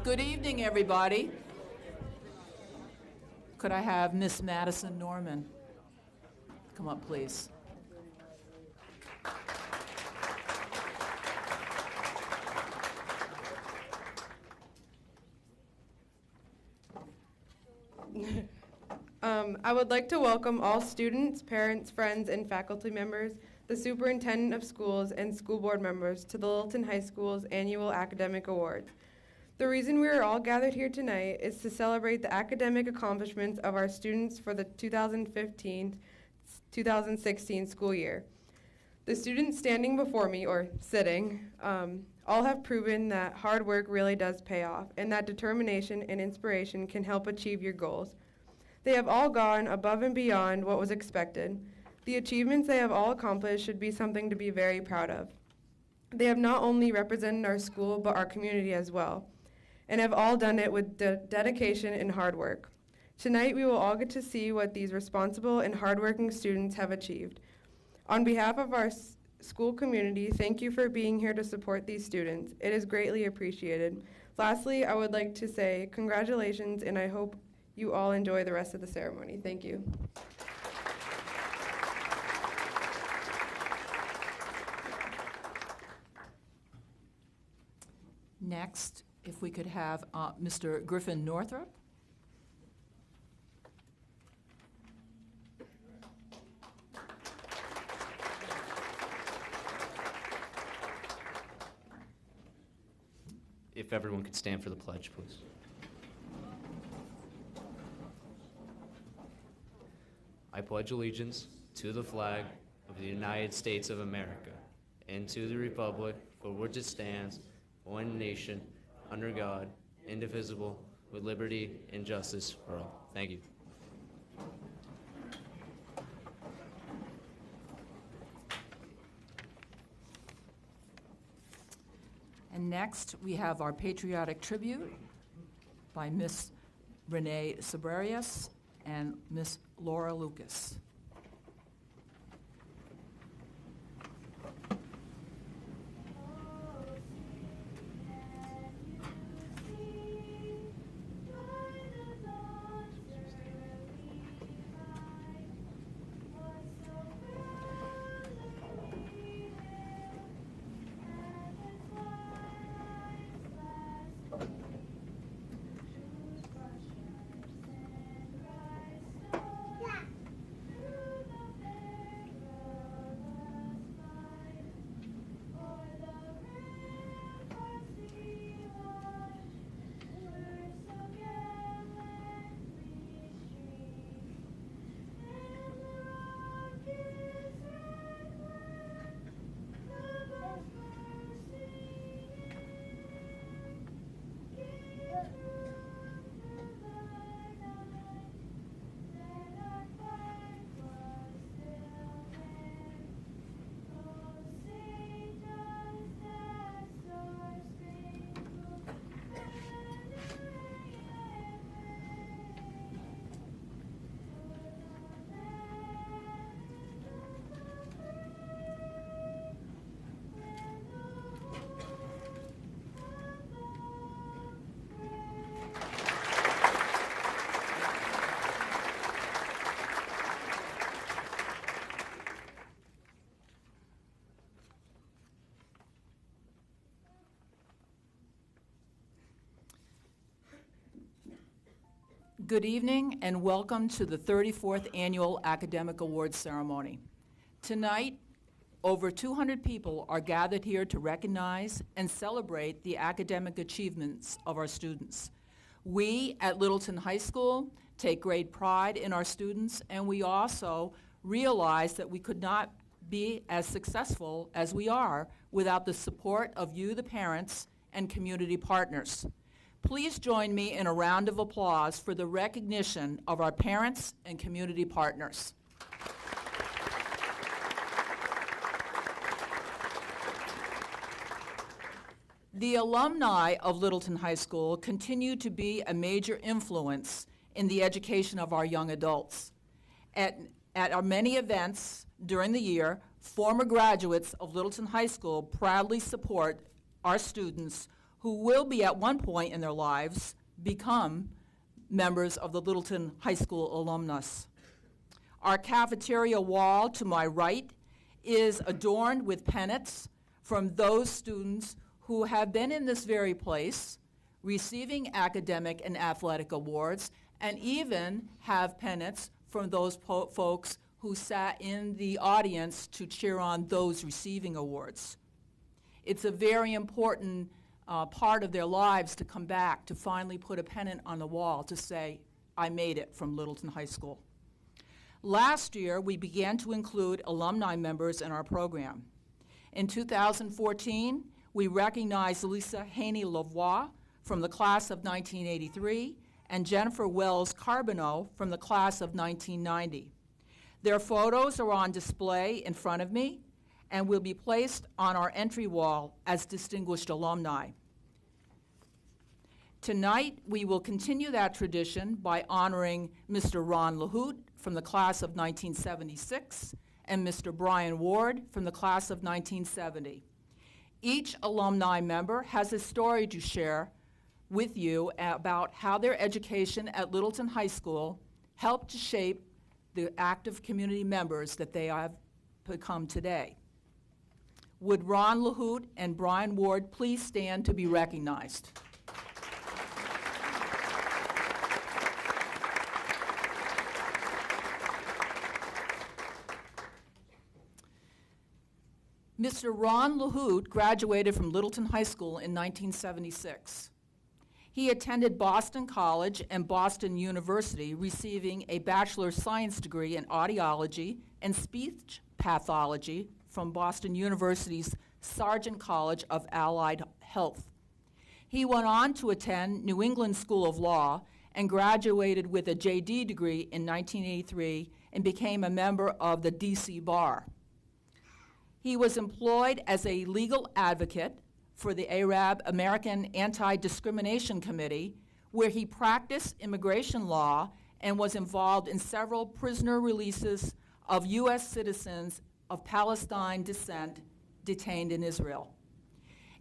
Good evening, everybody. Could I have Miss Madison Norman come up, please? I would like to welcome all students, parents, friends, and faculty members, the superintendent of schools, and school board members to the Littleton High School's annual academic awards. The reason we are all gathered here tonight is to celebrate the academic accomplishments of our students for the 2015-2016 school year. The students standing before me, or sitting, all have proven that hard work really does pay off, and that determination and inspiration can help achieve your goals. They have all gone above and beyond what was expected. The achievements they have all accomplished should be something to be very proud of. They have not only represented our school, but our community as well, and have all done it with dedication and hard work. Tonight, we will all get to see what these responsible and hardworking students have achieved. On behalf of our school community, thank you for being here to support these students. It is greatly appreciated. Lastly, I would like to say congratulations, and I hope you all enjoy the rest of the ceremony. Thank you. Next, if we could have Mr. Griffin Northrup. If everyone could stand for the pledge, please. I pledge allegiance to the flag of the United States of America and to the republic for which it stands, one nation, under God, indivisible, with liberty and justice for all. Thank you. And next, we have our patriotic tribute by Miss Renee Sabrarias and Miss Laura Lucas. Good evening and welcome to the 34th Annual Academic Awards Ceremony. Tonight, over 200 people are gathered here to recognize and celebrate the academic achievements of our students. We at Littleton High School take great pride in our students, and we also realize that we could not be as successful as we are without the support of you, the parents, and community partners. Please join me in a round of applause for the recognition of our parents and community partners. The alumni of Littleton High School continue to be a major influence in the education of our young adults. At our many events during the year, former graduates of Littleton High School proudly support our students who will be at one point in their lives become members of the Littleton High School alumnus. Our cafeteria wall to my right is adorned with pennants from those students who have been in this very place, receiving academic and athletic awards, and even have pennants from those folks who sat in the audience to cheer on those receiving awards. It's a very important part of their lives to come back, to finally put a pennant on the wall to say, I made it from Littleton High School. Last year, we began to include alumni members in our program. In 2014, we recognized Lisa Haney-Lavoie from the class of 1983 and Jennifer Wells Carbonneau from the class of 1990. Their photos are on display in front of me and will be placed on our entry wall as distinguished alumni. Tonight, we will continue that tradition by honoring Mr. Ron LaHoot from the class of 1976 and Mr. Brian Ward from the class of 1970. Each alumni member has a story to share with you about how their education at Littleton High School helped to shape the active community members that they have become today. Would Ron LaHoot and Brian Ward please stand to be recognized? Mr. Ron LaHoot graduated from Littleton High School in 1976. He attended Boston College and Boston University, receiving a bachelor's science degree in audiology and speech pathology from Boston University's Sargent College of Allied Health. He went on to attend New England School of Law and graduated with a JD degree in 1983 and became a member of the DC Bar. He was employed as a legal advocate for the ARAB, American Anti-Discrimination Committee, where he practiced immigration law and was involved in several prisoner releases of U.S. citizens of Palestine descent detained in Israel.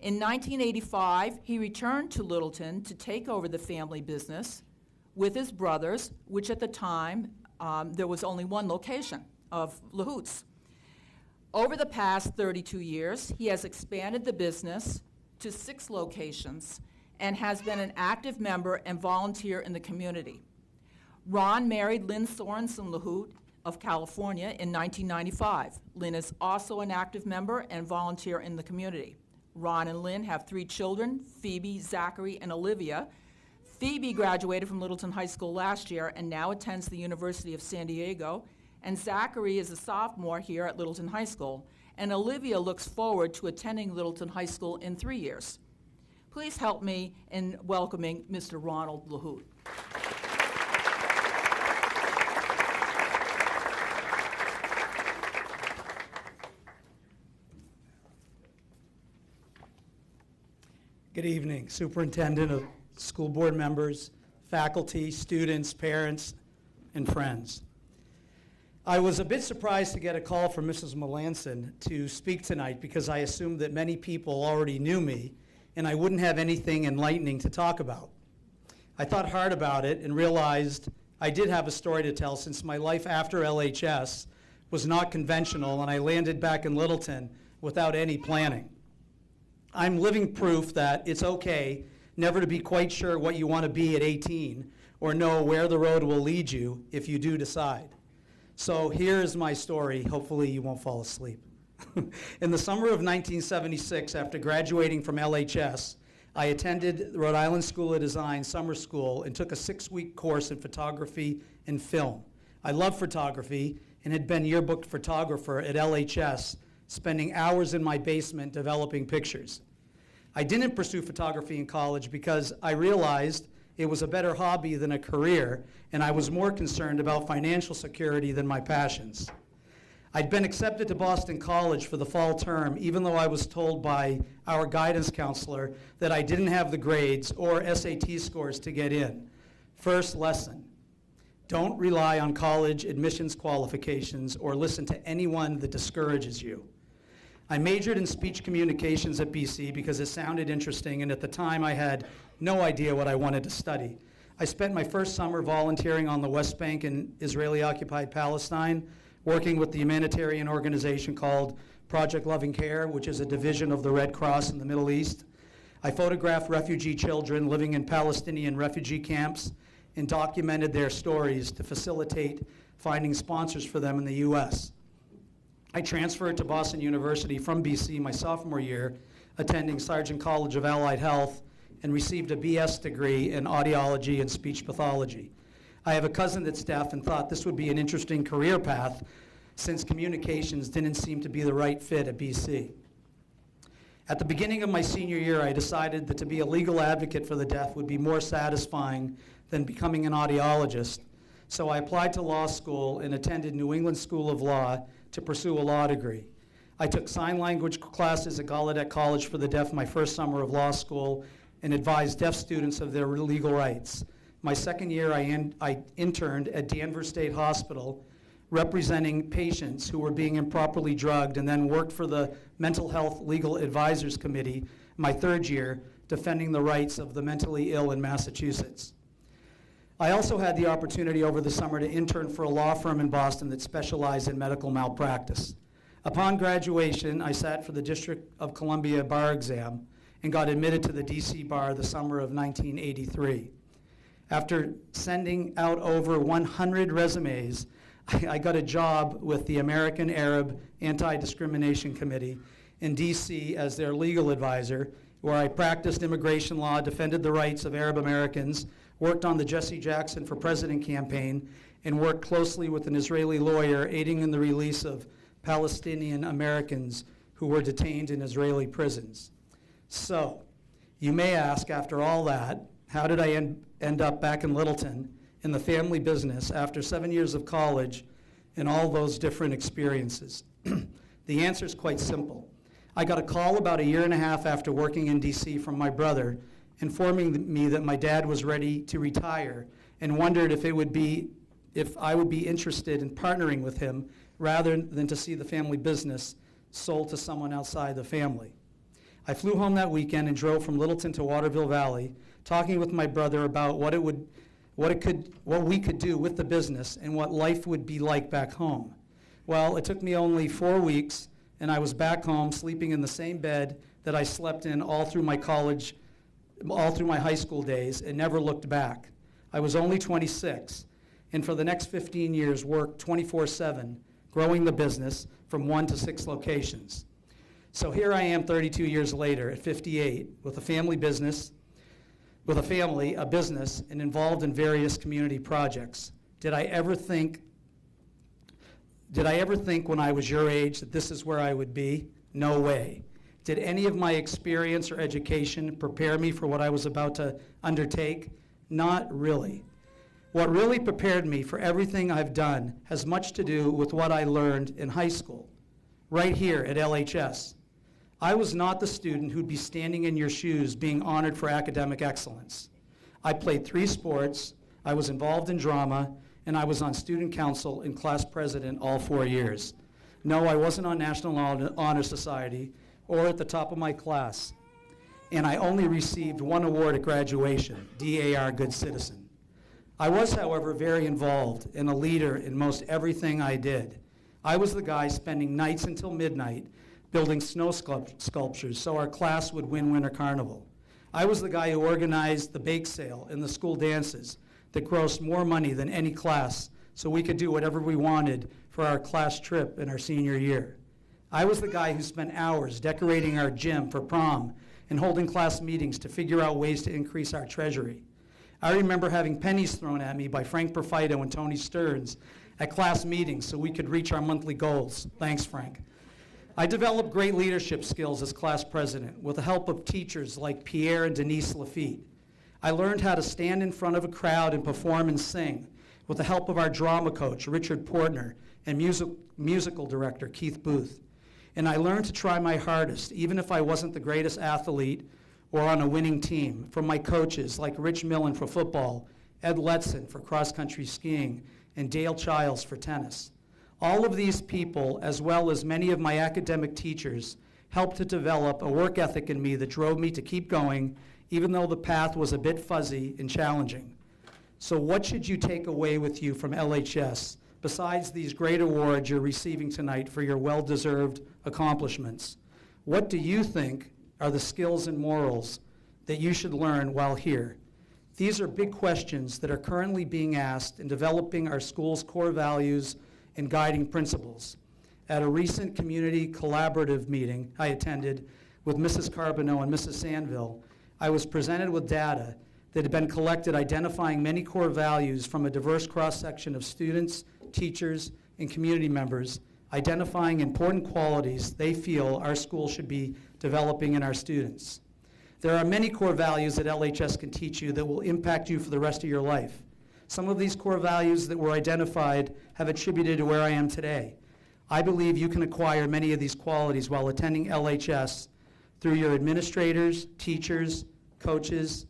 In 1985, he returned to Littleton to take over the family business with his brothers, which at the time, there was only one location of LaHoot's. Over the past 32 years, he has expanded the business to 6 locations and has been an active member and volunteer in the community. Ron married Lynn Sorensen LaHoot of California in 1995. Lynn is also an active member and volunteer in the community. Ron and Lynn have 3 children, Phoebe, Zachary, and Olivia. Phoebe graduated from Littleton High School last year and now attends the University of San Diego, and Zachary is a sophomore here at Littleton High School, and Olivia looks forward to attending Littleton High School in 3 years. Please help me in welcoming Mr. Ronald LaHoot. Good evening, Superintendent, school board members, faculty, students, parents, and friends. I was a bit surprised to get a call from Mrs. Melanson to speak tonight because I assumed that many people already knew me and I wouldn't have anything enlightening to talk about. I thought hard about it and realized I did have a story to tell since my life after LHS was not conventional and I landed back in Littleton without any planning. I'm living proof that it's okay never to be quite sure what you want to be at 18 or know where the road will lead you if you do decide. So here's my story. Hopefully you won't fall asleep. In the summer of 1976, after graduating from LHS, I attended the Rhode Island School of Design summer school and took a 6-week course in photography and film. I love photography and had been yearbook photographer at LHS, spending hours in my basement developing pictures. I didn't pursue photography in college because I realized it was a better hobby than a career, and I was more concerned about financial security than my passions. I'd been accepted to Boston College for the fall term, even though I was told by our guidance counselor that I didn't have the grades or SAT scores to get in. First lesson, don't rely on college admissions qualifications or listen to anyone that discourages you. I majored in speech communications at BC because it sounded interesting, and at the time I had no idea what I wanted to study. I spent my first summer volunteering on the West Bank in Israeli-occupied Palestine, working with the humanitarian organization called Project Loving Care, which is a division of the Red Cross in the Middle East. I photographed refugee children living in Palestinian refugee camps and documented their stories to facilitate finding sponsors for them in the U.S. I transferred to Boston University from BC my sophomore year, attending Sargent College of Allied Health, and received a BS degree in audiology and speech pathology. I have a cousin that's deaf and thought this would be an interesting career path since communications didn't seem to be the right fit at BC. At the beginning of my senior year, I decided that to be a legal advocate for the deaf would be more satisfying than becoming an audiologist. So I applied to law school and attended New England School of Law to pursue a law degree. I took sign language classes at Gallaudet College for the Deaf my first summer of law school and advised deaf students of their legal rights. My second year, I interned at Danvers State Hospital, representing patients who were being improperly drugged, and then worked for the Mental Health Legal Advisors Committee my third year, defending the rights of the mentally ill in Massachusetts. I also had the opportunity over the summer to intern for a law firm in Boston that specialized in medical malpractice. Upon graduation, I sat for the District of Columbia bar exam and got admitted to the DC bar the summer of 1983. After sending out over 100 resumes, I got a job with the American Arab Anti-Discrimination Committee in DC as their legal advisor, where I practiced immigration law, defended the rights of Arab Americans, worked on the Jesse Jackson for President campaign, and worked closely with an Israeli lawyer aiding in the release of Palestinian Americans who were detained in Israeli prisons. So, you may ask, after all that, how did I end up back in Littleton in the family business after 7 years of college and all those different experiences? The answer is quite simple. I got a call about a year and a half after working in DC from my brother, informing me that my dad was ready to retire and wondered if I would be interested in partnering with him rather than to see the family business sold to someone outside the family. I flew home that weekend and drove from Littleton to Waterville Valley, talking with my brother about what we could do with the business and what life would be like back home. Well, it took me only 4 weeks, and I was back home sleeping in the same bed that I slept in all through my high school days, and never looked back. I was only 26, and for the next 15 years worked 24/7, growing the business from 1 to 6 locations. So here I am 32 years later at 58 with a family, a business, and involved in various community projects. Did I ever think when I was your age that this is where I would be? No way. Did any of my experience or education prepare me for what I was about to undertake? Not really. What really prepared me for everything I've done has much to do with what I learned in high school, right here at LHS. I was not the student who'd be standing in your shoes being honored for academic excellence. I played 3 sports, I was involved in drama, and I was on student council and class president all 4 years. No, I wasn't on National Honor Society or at the top of my class, and I only received 1 award at graduation, DAR Good Citizen. I was, however, very involved and a leader in most everything I did. I was the guy spending nights until midnight building snow sculptures so our class would win Winter Carnival. I was the guy who organized the bake sale and the school dances that grossed more money than any class so we could do whatever we wanted for our class trip in our senior year. I was the guy who spent hours decorating our gym for prom and holding class meetings to figure out ways to increase our treasury. I remember having pennies thrown at me by Frank Perfito and Tony Stearns at class meetings so we could reach our monthly goals. Thanks, Frank. I developed great leadership skills as class president with the help of teachers like Pierre and Denise Lafitte. I learned how to stand in front of a crowd and perform and sing with the help of our drama coach, Richard Portner, and musical director, Keith Booth. And I learned to try my hardest, even if I wasn't the greatest athlete or on a winning team, from my coaches like Rich Millen for football, Ed Letson for cross-country skiing, and Dale Childs for tennis. All of these people, as well as many of my academic teachers, helped to develop a work ethic in me that drove me to keep going, even though the path was a bit fuzzy and challenging. So what should you take away with you from LHS, besides these great awards you're receiving tonight for your well-deserved accomplishments? What do you think are the skills and morals that you should learn while here? These are big questions that are currently being asked in developing our school's core values and guiding principles. At a recent community collaborative meeting I attended with Mrs. Carbonneau and Mrs. Sandville, I was presented with data that had been collected identifying many core values from a diverse cross-section of students, teachers, and community members, identifying important qualities they feel our school should be developing in our students. There are many core values that LHS can teach you that will impact you for the rest of your life. Some of these core values that were identified have attributed to where I am today. I believe you can acquire many of these qualities while attending LHS through your administrators, teachers, coaches,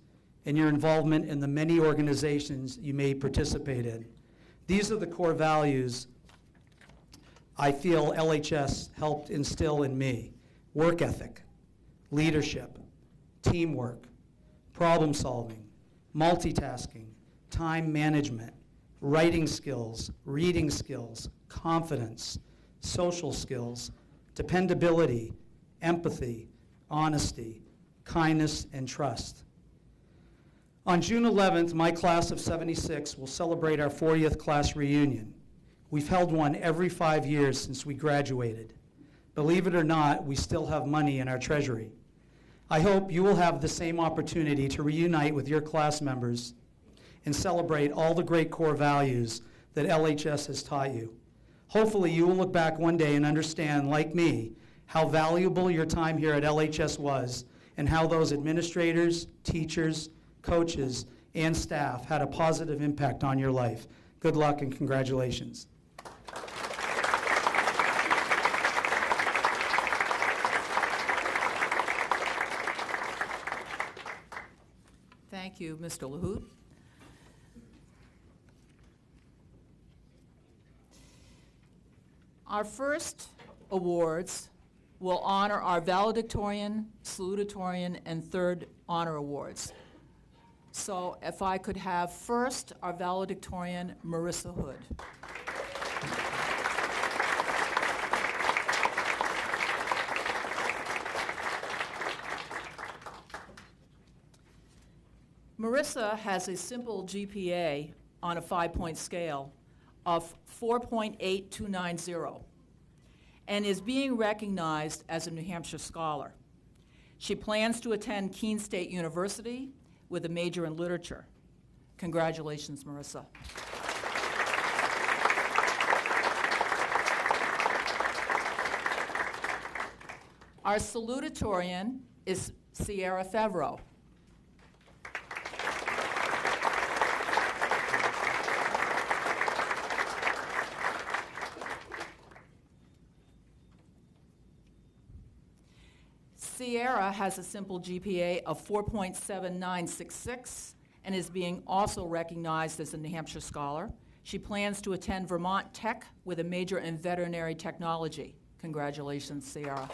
and your involvement in the many organizations you may participate in. These are the core values I feel LHS helped instill in me: work ethic, leadership, teamwork, problem solving, multitasking, time management, writing skills, reading skills, confidence, social skills, dependability, empathy, honesty, kindness, and trust. On June 11th, my class of 76 will celebrate our 40th class reunion. We've held one every 5 years since we graduated. Believe it or not, we still have money in our treasury. I hope you will have the same opportunity to reunite with your class members and celebrate all the great core values that LHS has taught you. Hopefully you will look back one day and understand, like me, how valuable your time here at LHS was and how those administrators, teachers, coaches, and staff had a positive impact on your life. Good luck and congratulations. Thank you, Mr. LaHoot. Our first awards will honor our valedictorian, salutatorian, and third honor awards. So if I could have first our valedictorian, Marissa Hood. Marissa has a simple GPA on a 5-point scale of 4.8290 and is being recognized as a New Hampshire Scholar. She plans to attend Keene State University with a major in literature. Congratulations, Marissa. Our salutatorian is Sierra Favreau. Sierra has a simple GPA of 4.7966 and is being also recognized as a New Hampshire Scholar. She plans to attend Vermont Tech with a major in veterinary technology. Congratulations, Sierra.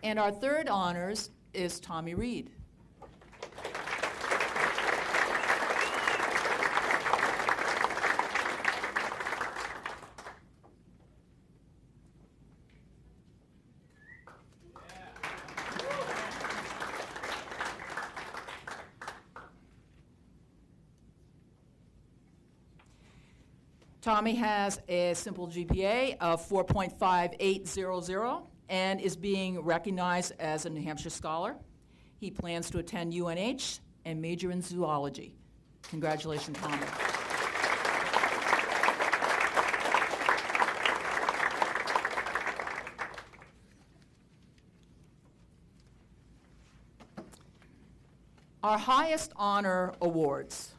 And our third honors is Tommy Reed. Tommy has a simple GPA of 4.5800 and is being recognized as a New Hampshire Scholar. He plans to attend UNH and major in zoology. Congratulations, Tommy. Our highest honor awards.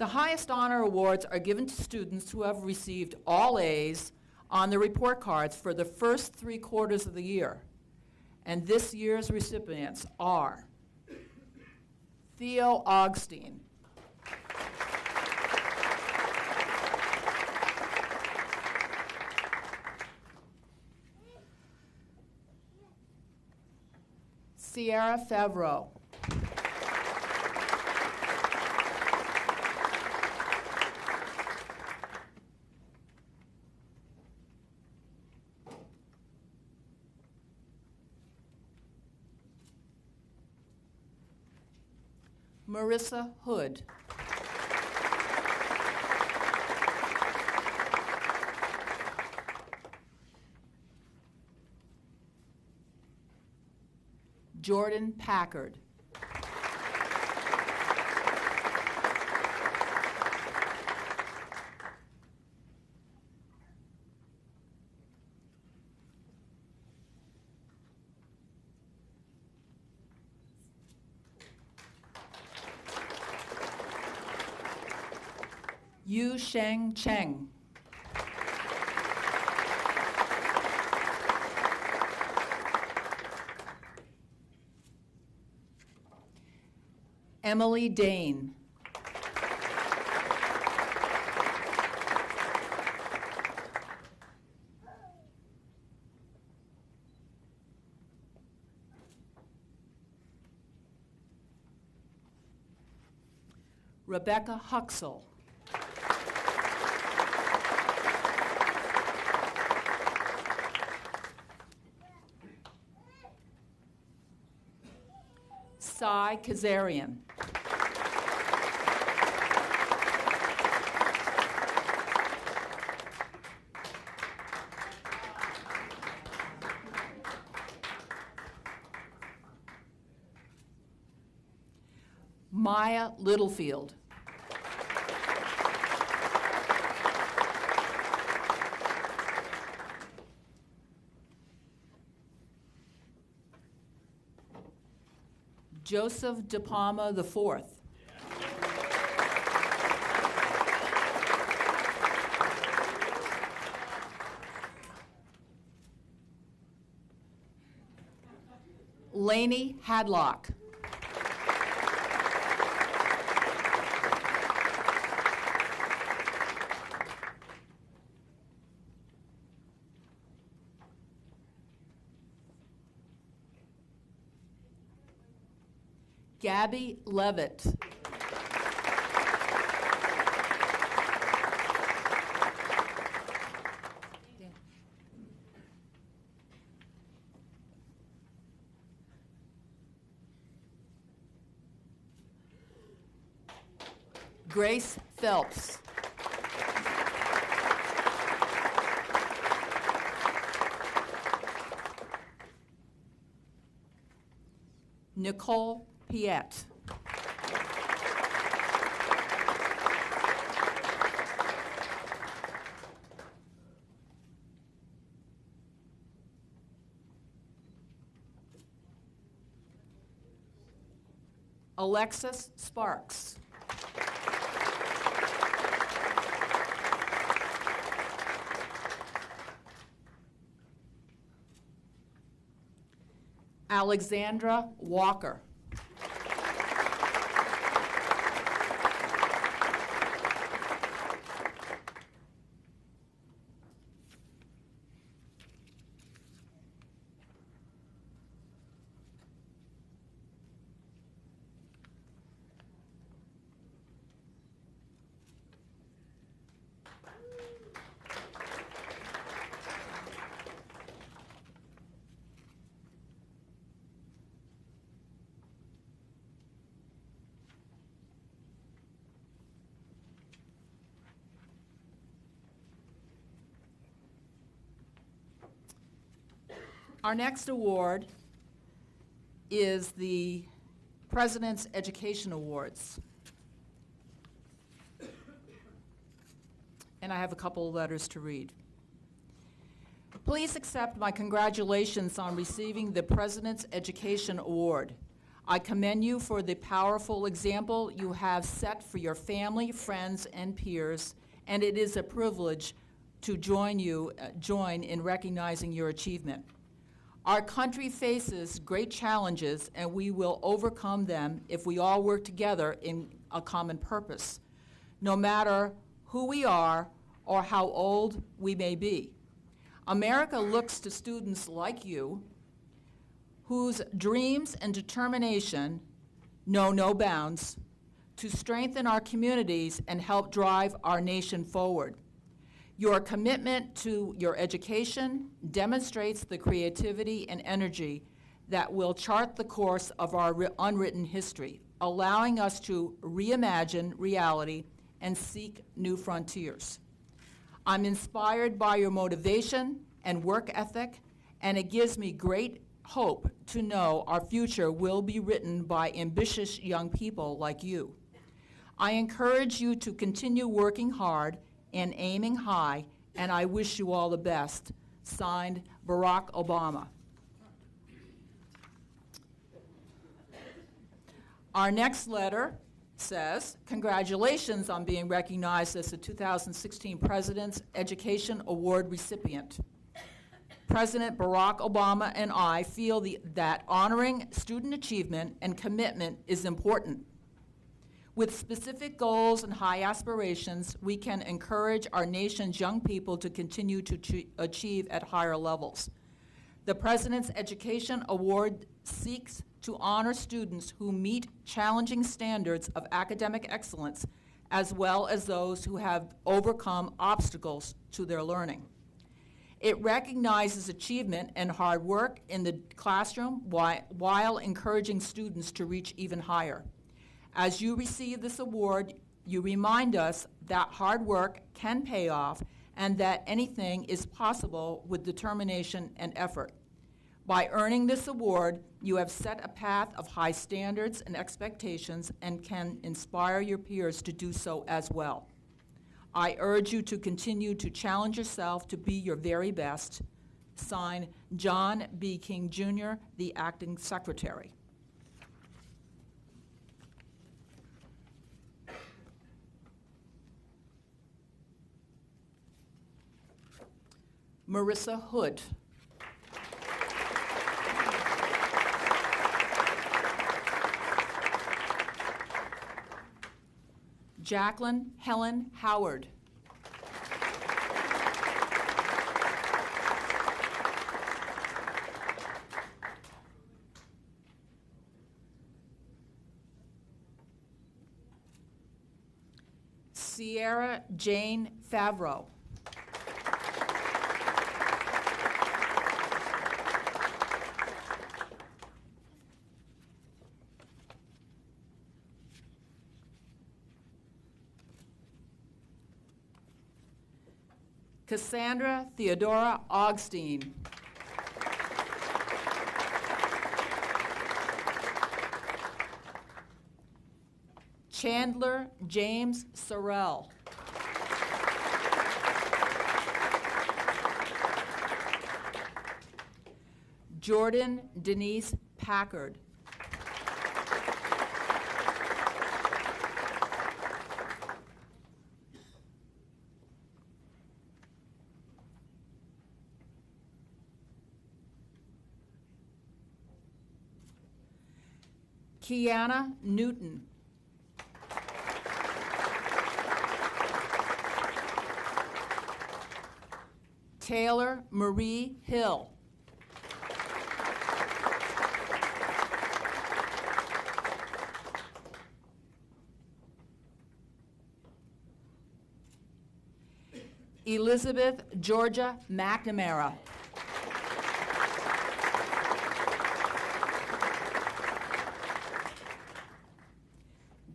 The highest honor awards are given to students who have received all A's on their report cards for the first 3 quarters of the year. And this year's recipients are Theo Augustine, Sierra Favreau, Marissa Hood, Jordan Packard, Yu Sheng Cheng, Emily Dane, Rebecca Huxell, Sai Kazarian, Maya Littlefield, Joseph De Palma IV, Lainey Hadlock, Gabby Levitt, Grace Phelps, Nicole Piet, Alexis Sparks, Alexandra Walker, Our next award is the President's Education Awards. And I have a couple of letters to read. Please accept my congratulations on receiving the President's Education Award. I commend you for the powerful example you have set for your family, friends, and peers, and it is a privilege to join in recognizing your achievement. Our country faces great challenges, and we will overcome them if we all work together in a common purpose, no matter who we are or how old we may be. America looks to students like you, whose dreams and determination know no bounds, to strengthen our communities and help drive our nation forward. Your commitment to your education demonstrates the creativity and energy that will chart the course of our unwritten history, allowing us to reimagine reality and seek new frontiers. I'm inspired by your motivation and work ethic, and it gives me great hope to know our future will be written by ambitious young people like you. I encourage you to continue working hard and aiming high, and I wish you all the best. Signed, Barack Obama. Our next letter says, congratulations on being recognized as the 2016 President's Education Award recipient. President Barack Obama and I feel that honoring student achievement and commitment is important. With specific goals and high aspirations, we can encourage our nation's young people to continue to achieve at higher levels. The President's Education Award seeks to honor students who meet challenging standards of academic excellence, as well as those who have overcome obstacles to their learning. It recognizes achievement and hard work in the classroom while encouraging students to reach even higher. As you receive this award, you remind us that hard work can pay off and that anything is possible with determination and effort. By earning this award, you have set a path of high standards and expectations and can inspire your peers to do so as well. I urge you to continue to challenge yourself to be your very best. Signed, John B. King, Jr., the Acting Secretary. Marissa Hood. Jacqueline Helen Howard. Sierra Jane Favreau. Cassandra Theodora Augstein. Chandler James Sorrell. Jordan Denise Packard. Kiana Newton. Taylor Marie Hill. Elizabeth Georgia McNamara.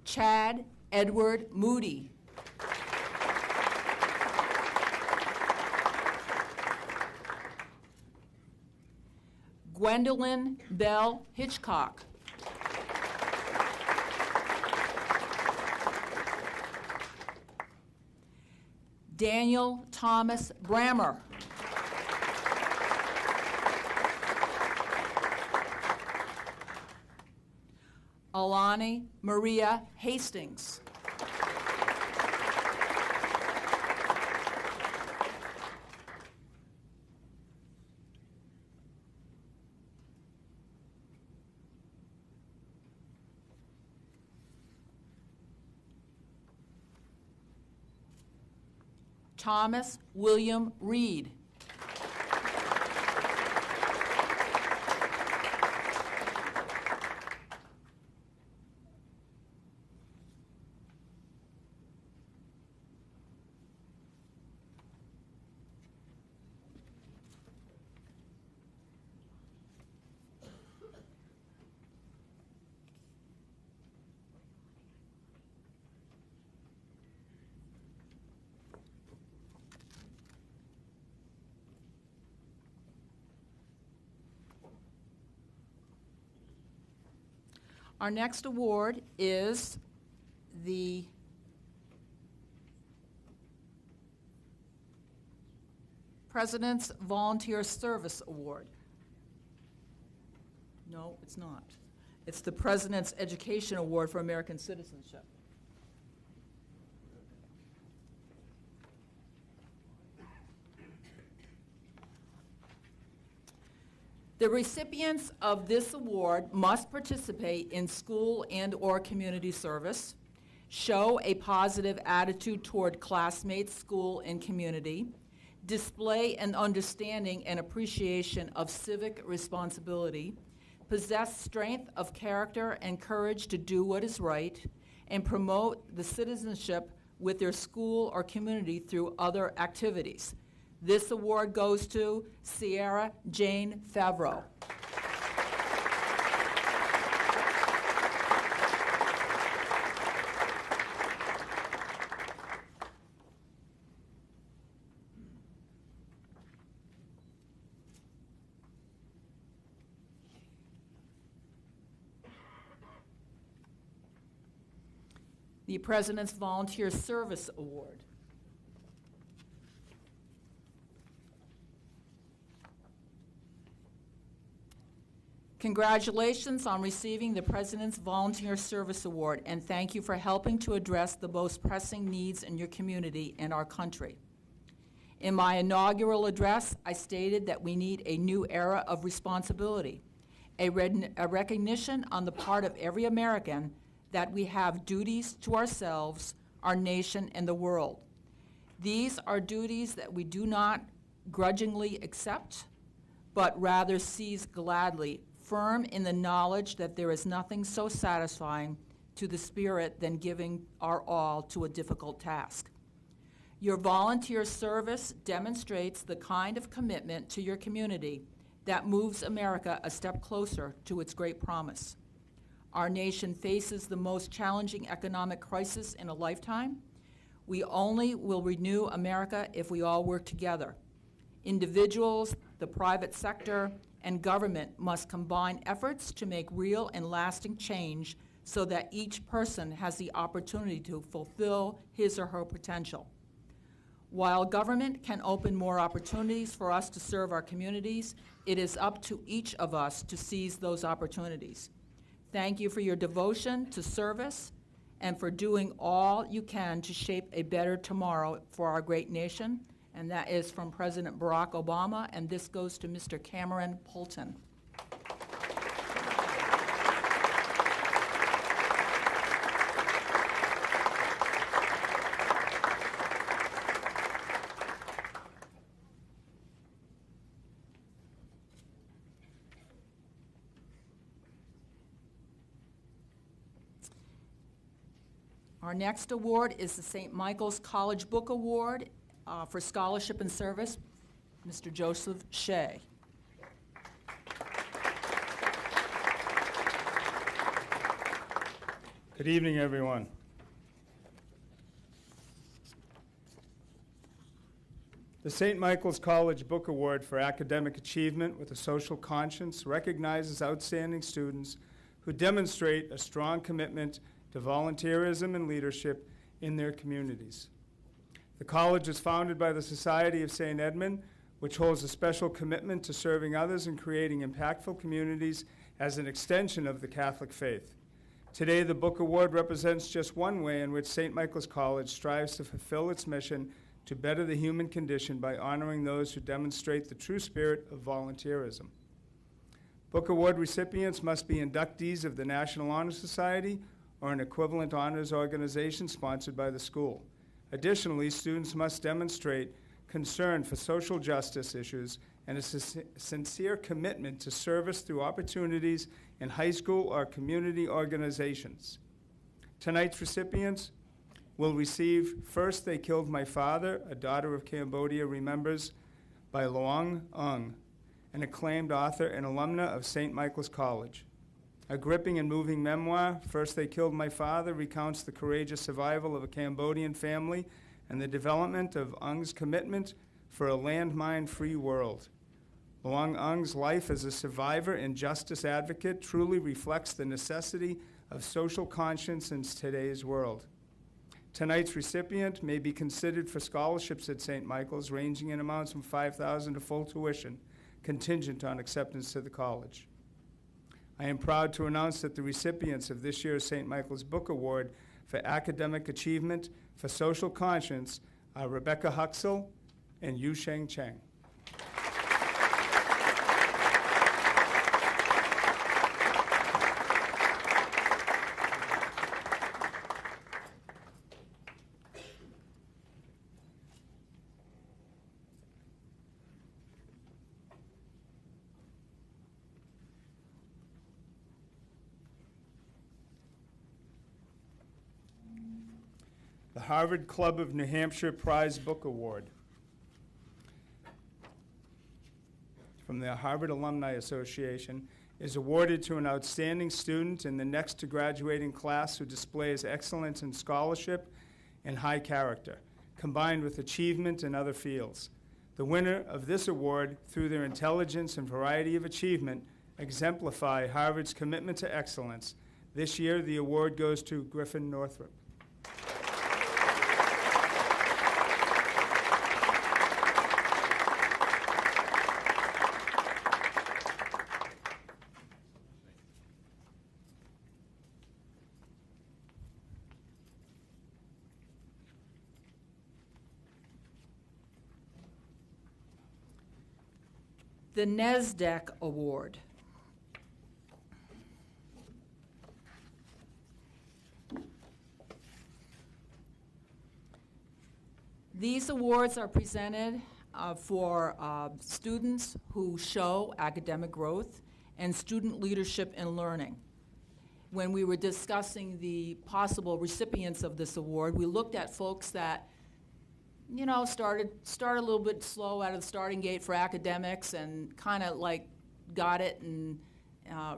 Chad Edward Moody. Gwendolyn Bell Hitchcock. Daniel Thomas Brammer. Alani Maria Hastings. Thomas William Reed. Our next award is the President's Volunteer Service Award. No, it's not. It's the President's Education Award for American Citizenship. The recipients of this award must participate in school and/or community service, show a positive attitude toward classmates, school, and community, display an understanding and appreciation of civic responsibility, possess strength of character and courage to do what is right, and promote the citizenship with their school or community through other activities. This award goes to Sierra Jane Favreau. The President's Volunteer Service Award. Congratulations on receiving the President's Volunteer Service Award, and thank you for helping to address the most pressing needs in your community and our country. In my inaugural address, I stated that we need a new era of responsibility, a recognition on the part of every American that we have duties to ourselves, our nation, and the world. These are duties that we do not grudgingly accept, but rather seize gladly, firm in the knowledge that there is nothing so satisfying to the spirit than giving our all to a difficult task. Your volunteer service demonstrates the kind of commitment to your community that moves America a step closer to its great promise. Our nation faces the most challenging economic crisis in a lifetime. We only will renew America if we all work together. Individuals, the private sector, and government must combine efforts to make real and lasting change so that each person has the opportunity to fulfill his or her potential. While government can open more opportunities for us to serve our communities, it is up to each of us to seize those opportunities. Thank you for your devotion to service and for doing all you can to shape a better tomorrow for our great nation. And that is from President Barack Obama, and this goes to Mr. Cameron Polton. Our next award is the St. Michael's College Book Award for Scholarship and Service, Mr. Joseph Shea. Good evening, everyone. The St. Michael's College Book Award for Academic Achievement with a Social Conscience recognizes outstanding students who demonstrate a strong commitment to volunteerism and leadership in their communities. The college is founded by the Society of St. Edmund, which holds a special commitment to serving others and creating impactful communities as an extension of the Catholic faith. Today, the Book Award represents just one way in which St. Michael's College strives to fulfill its mission to better the human condition by honoring those who demonstrate the true spirit of volunteerism. Book Award recipients must be inductees of the National Honor Society or an equivalent honors organization sponsored by the school. Additionally, students must demonstrate concern for social justice issues and a sincere commitment to service through opportunities in high school or community organizations. Tonight's recipients will receive First They Killed My Father, A Daughter of Cambodia Remembers, by Loang Ung, an acclaimed author and alumna of St. Michael's College. A gripping and moving memoir, First They Killed My Father, recounts the courageous survival of a Cambodian family and the development of Ung's commitment for a landmine-free world. Loang Ung's life as a survivor and justice advocate truly reflects the necessity of social conscience in today's world. Tonight's recipient may be considered for scholarships at St. Michael's, ranging in amounts from $5,000 to full tuition, contingent on acceptance to the college. I am proud to announce that the recipients of this year's St. Michael's Book Award for Academic Achievement for Social Conscience are Rebecca Huxell and Yu Sheng Cheng. The Harvard Club of New Hampshire Prize Book Award from the Harvard Alumni Association is awarded to an outstanding student in the next to graduating class who displays excellence in scholarship and high character, combined with achievement in other fields. The winner of this award, through their intelligence and variety of achievement, exemplify Harvard's commitment to excellence. This year, the award goes to Griffin Northrup. The NESDEC Award. These awards are presented for students who show academic growth and student leadership and learning. When we were discussing the possible recipients of this award, we looked at folks that started a little bit slow out of the starting gate for academics and kind of like got it and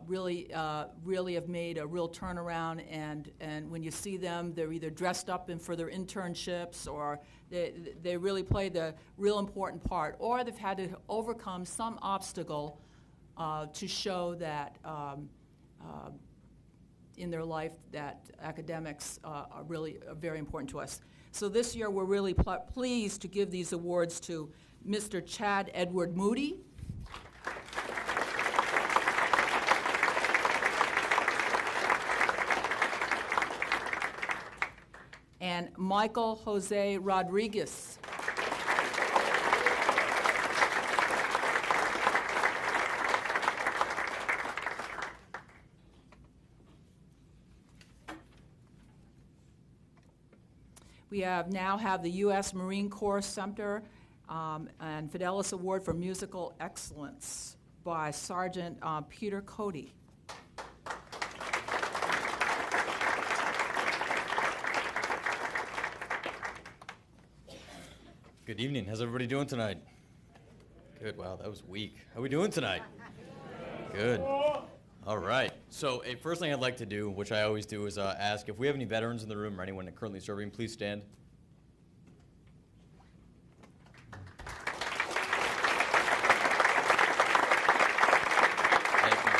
really have made a real turnaround. And when you see them, they're either dressed up for their internships, or they really play the real important part, or they've had to overcome some obstacle to show that in their life that academics are really very important to us. So this year, we're really pleased to give these awards to Mr. Chad Edward Moody, and Michael Jose Rodriguez. We now have the U.S. Marine Corps Sumter and Fidelis Award for Musical Excellence by Sergeant Peter Cody. Good evening. How's everybody doing tonight? Good. Wow, that was weak. How are we doing tonight? Good. All right. So, first thing I'd like to do, which I always do, is ask if we have any veterans in the room or anyone currently serving, please stand. Thank you.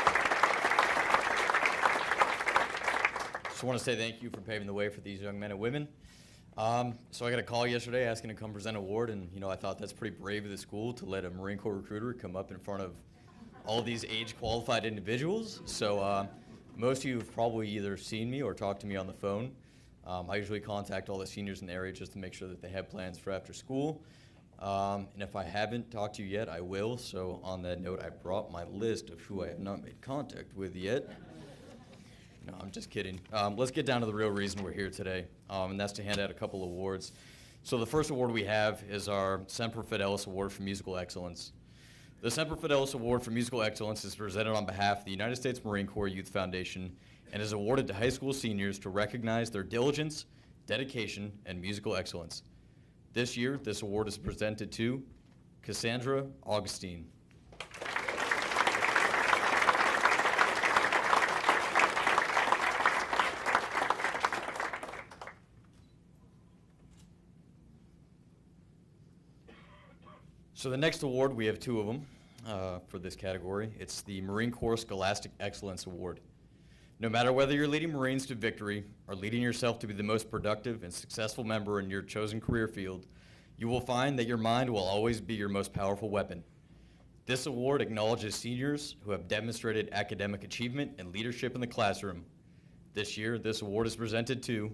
Just want to say thank you for paving the way for these young men and women. So I got a call yesterday asking to come present an award, and I thought that's pretty brave of the school to let a Marine Corps recruiter come up in front of all these age-qualified individuals. So Most of you have probably either seen me or talked to me on the phone. I usually contact all the seniors in the area just to make sure that they have plans for after school. And if I haven't talked to you yet, I will. So on that note, I brought my list of who I have not made contact with yet. No, I'm just kidding. Let's get down to the real reason we're here today, and that's to hand out a couple awards. So the first award we have is our Semper Fidelis Award for Musical Excellence. The Semper Fidelis Award for Musical Excellence is presented on behalf of the United States Marine Corps Youth Foundation and is awarded to high school seniors to recognize their diligence, dedication, and musical excellence. This year, this award is presented to Cassandra Augustine. So the next award, we have two of them for this category. It's the Marine Corps Scholastic Excellence Award. No matter whether you're leading Marines to victory or leading yourself to be the most productive and successful member in your chosen career field, you will find that your mind will always be your most powerful weapon. This award acknowledges seniors who have demonstrated academic achievement and leadership in the classroom. This year, this award is presented to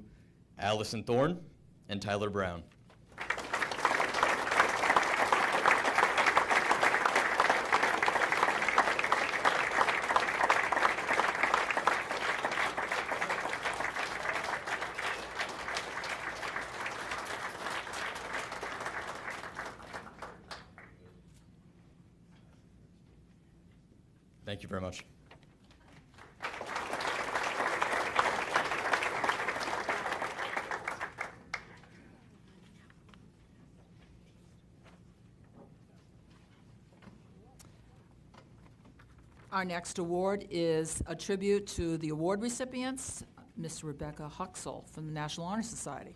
Allison Thorne and Tyler Brown. Thank you very much. Our next award is a tribute to the award recipients, Miss Rebecca Huxell from the National Honor Society.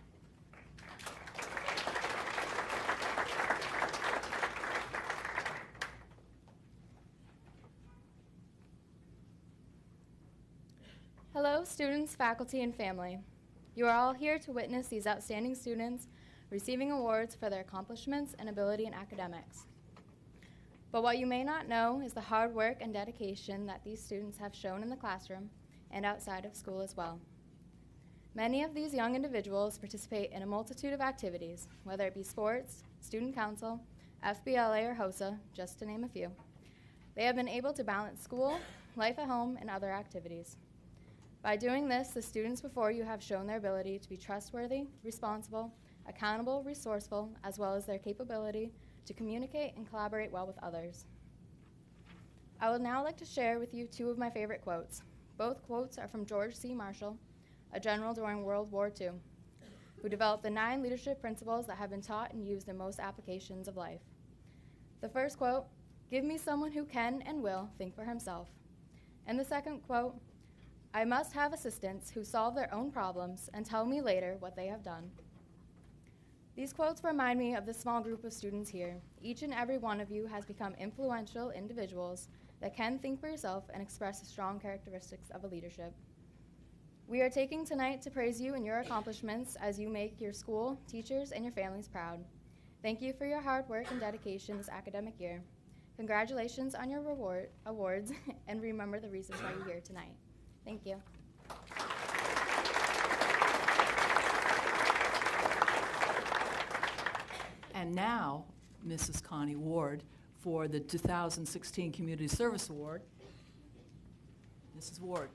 Hello, students, faculty, and family. You are all here to witness these outstanding students receiving awards for their accomplishments and ability in academics. But what you may not know is the hard work and dedication that these students have shown in the classroom and outside of school as well. Many of these young individuals participate in a multitude of activities, whether it be sports, student council, FBLA, or HOSA, just to name a few. They have been able to balance school, life at home, and other activities. By doing this, the students before you have shown their ability to be trustworthy, responsible, accountable, resourceful, as well as their capability to communicate and collaborate well with others. I would now like to share with you two of my favorite quotes. Both quotes are from George C. Marshall, a general during World War II, who developed the 9 leadership principles that have been taught and used in most applications of life. The first quote, "Give me someone who can and will think for himself." And the second quote, "I must have assistants who solve their own problems and tell me later what they have done." These quotes remind me of the small group of students here. Each and every one of you has become influential individuals that can think for yourself and express the strong characteristics of a leadership. We are taking tonight to praise you and your accomplishments as you make your school, teachers, and your families proud. Thank you for your hard work and dedication this academic year. Congratulations on your awards, and remember the reasons why you're here tonight. Thank you. And now, Mrs. Connie Ward for the 2016 Community Service Award. Mrs. Ward.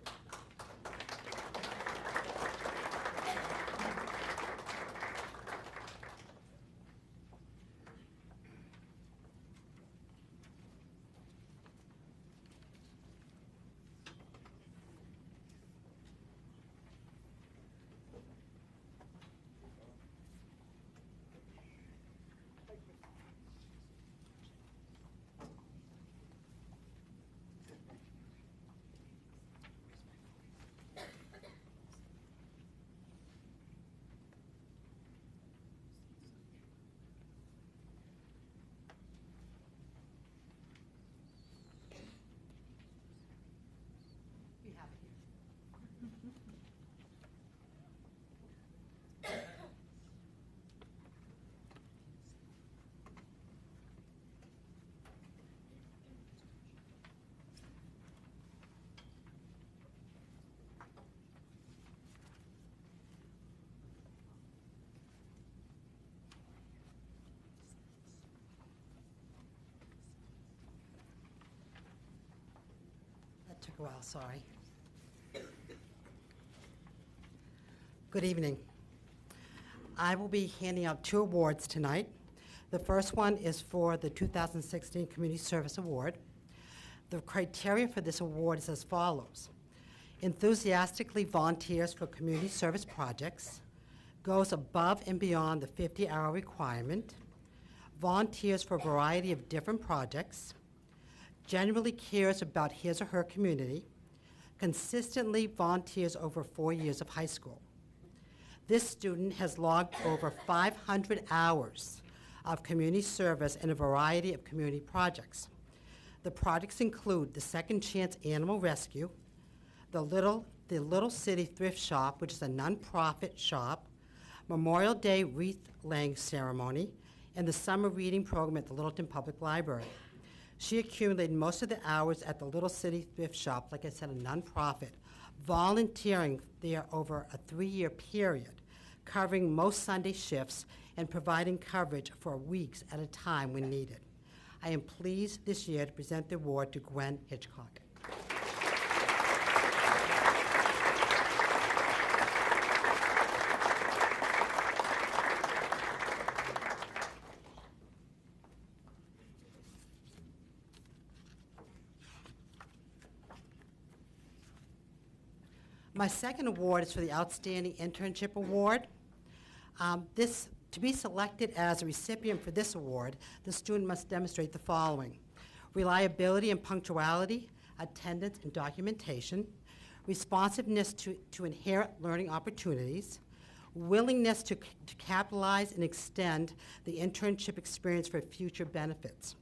That took a while, sorry. Good evening. I will be handing out 2 awards tonight. The first one is for the 2016 Community Service Award. The criteria for this award is as follows. Enthusiastically volunteers for community service projects, goes above and beyond the 50-hour requirement, volunteers for a variety of different projects, genuinely cares about his or her community, consistently volunteers over 4 years of high school. This student has logged over 500 hours of community service in a variety of community projects. The projects include the Second Chance Animal Rescue, the Little City Thrift Shop, which is a nonprofit shop, Memorial Day wreath laying ceremony, and the summer reading program at the Littleton Public Library. She accumulated most of the hours at the Little City Thrift Shop, like I said, a nonprofit, volunteering there over a 3-year period, covering most Sunday shifts and providing coverage for weeks at a time when needed. I am pleased this year to present the award to Gwen Hitchcock. My second award is for the Outstanding Internship Award. To be selected as a recipient for this award, the student must demonstrate the following: reliability and punctuality, attendance and documentation, responsiveness to inherent learning opportunities, willingness to capitalize and extend the internship experience for future benefits.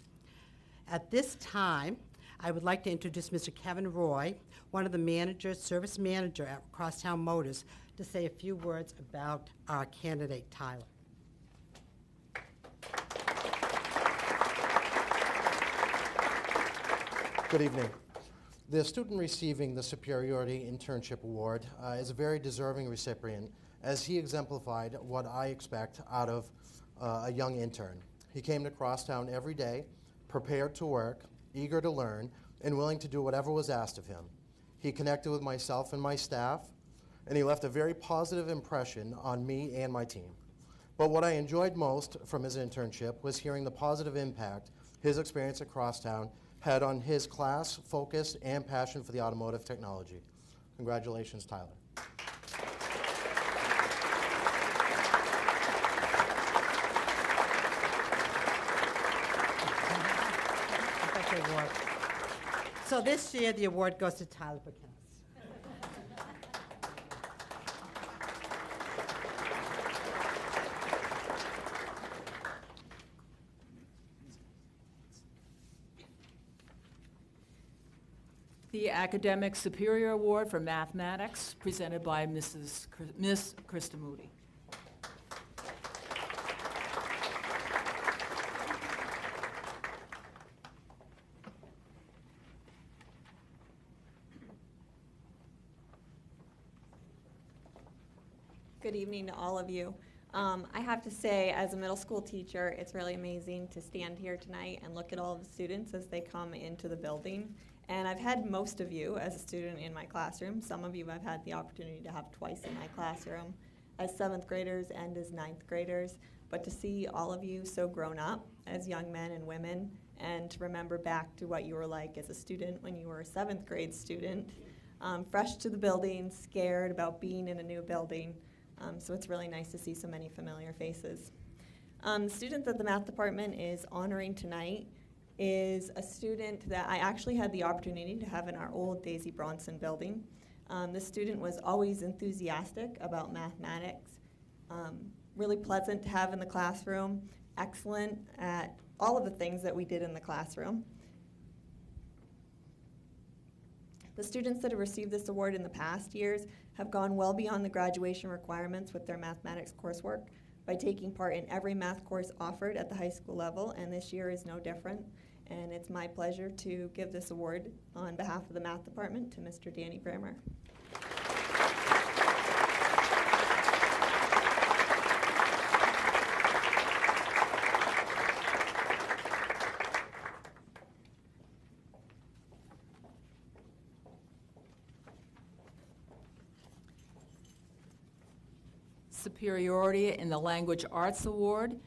At this time, I would like to introduce Mr. Kevin Roy, one of the managers, service manager at Crosstown Motors, to say a few words about our candidate, Tyler. Good evening. The student receiving the Superiority Internship Award is a very deserving recipient, as he exemplified what I expect out of a young intern. He came to Crosstown every day, prepared to work, eager to learn, and willing to do whatever was asked of him. He connected with myself and my staff, and he left a very positive impression on me and my team. But what I enjoyed most from his internship was hearing the positive impact his experience at Crosstown had on his class, focus, and passion for the automotive technology. Congratulations, Tyler. Award. So this year, the award goes to Tyler Perkins. The Academic Superior Award for Mathematics, presented by Miss Krista Moody. Good evening to all of you. I have to say, as a middle school teacher, it's really amazing to stand here tonight and look at all of the students as they come into the building. And I've had most of you as a student in my classroom. Some of you I've had the opportunity to have twice in my classroom, as 7th graders and as 9th graders. But to see all of you so grown up as young men and women, and to remember back to what you were like as a student when you were a 7th grade student, fresh to the building, scared about being in a new building. So it's really nice to see so many familiar faces. The student that the math department is honoring tonight is a student that I actually had the opportunity to have in our old Daisy Bronson building. This student was always enthusiastic about mathematics, really pleasant to have in the classroom, excellent at all of the things that we did in the classroom. The students that have received this award in the past years have gone well beyond the graduation requirements with their mathematics coursework by taking part in every math course offered at the high school level, and this year is no different. And it's my pleasure to give this award on behalf of the math department to Mr. Danny Grammer. Superiority in the Language Arts Award,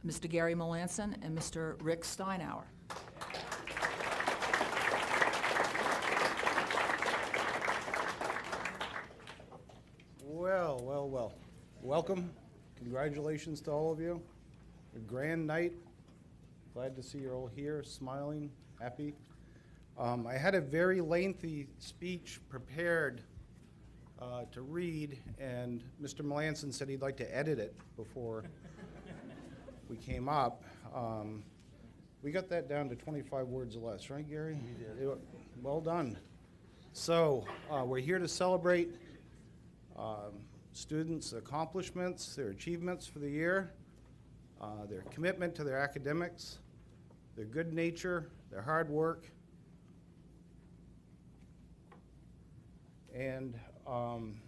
Mr. Gary Melanson and Mr. Rick Steinauer. Well, well, well. Welcome. Congratulations to all of you. A grand night. Glad to see you're all here, smiling, happy. I had a very lengthy speech prepared to read, and Mr. Melanson said he'd like to edit it before we came up. We got that down to 25 words or less, right, Gary? We did. Well done. So we're here to celebrate students' accomplishments, their achievements for the year, their commitment to their academics, their good nature, their hard work, and an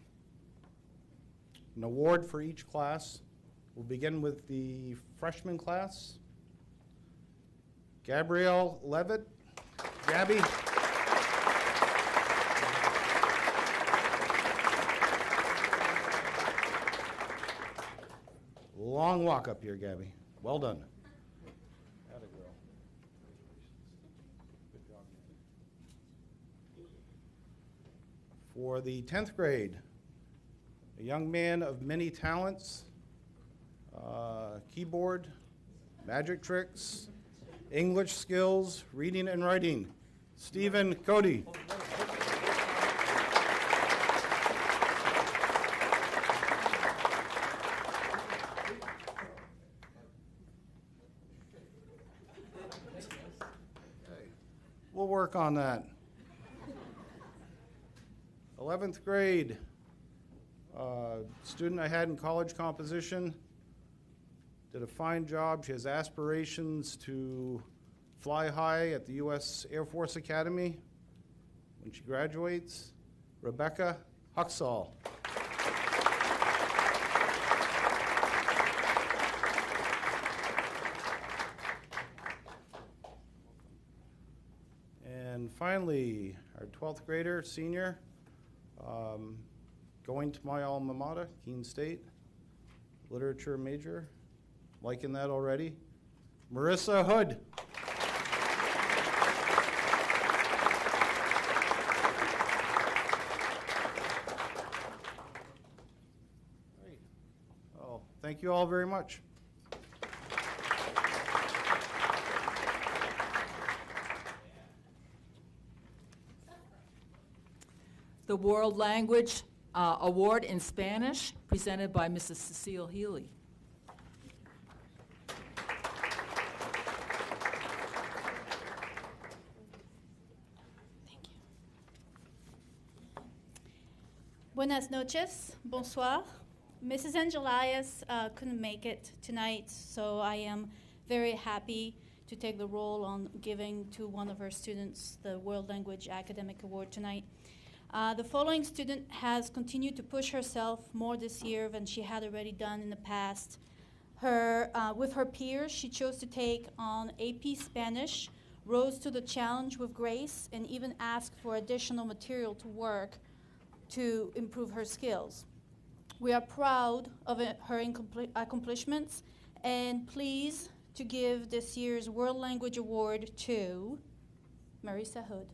award for each class. We'll begin with the freshman class. Gabrielle Levitt. Gabby. Long walk up here, Gabby. Well done. Atta girl. Good job. For the 10th grade, a young man of many talents, keyboard, magic tricks, English skills, reading and writing, Stephen Cody. We'll work on that. 11th grade, student I had in college composition, did a fine job. She has aspirations to fly high at the U.S. Air Force Academy when she graduates. Rebecca Huxall. And finally, our 12th grader, senior, going to my alma mater, Keene State, literature major, liking that already, Marissa Hood. Great. Oh, thank you all very much. The World Language Award in Spanish, presented by Mrs. Cecile Healy. Buenas noches, bonsoir. Mrs. Angelias couldn't make it tonight, so I am very happy to take the role on giving to one of her students the World Language Academic Award tonight. The following student has continued to push herself more this year than she had already done in the past. With her peers, she chose to take on AP Spanish, rose to the challenge with grace, and even asked for additional material to work to improve her skills. We are proud of her accomplishments and pleased to give this year's World Language Award to Marissa Hood.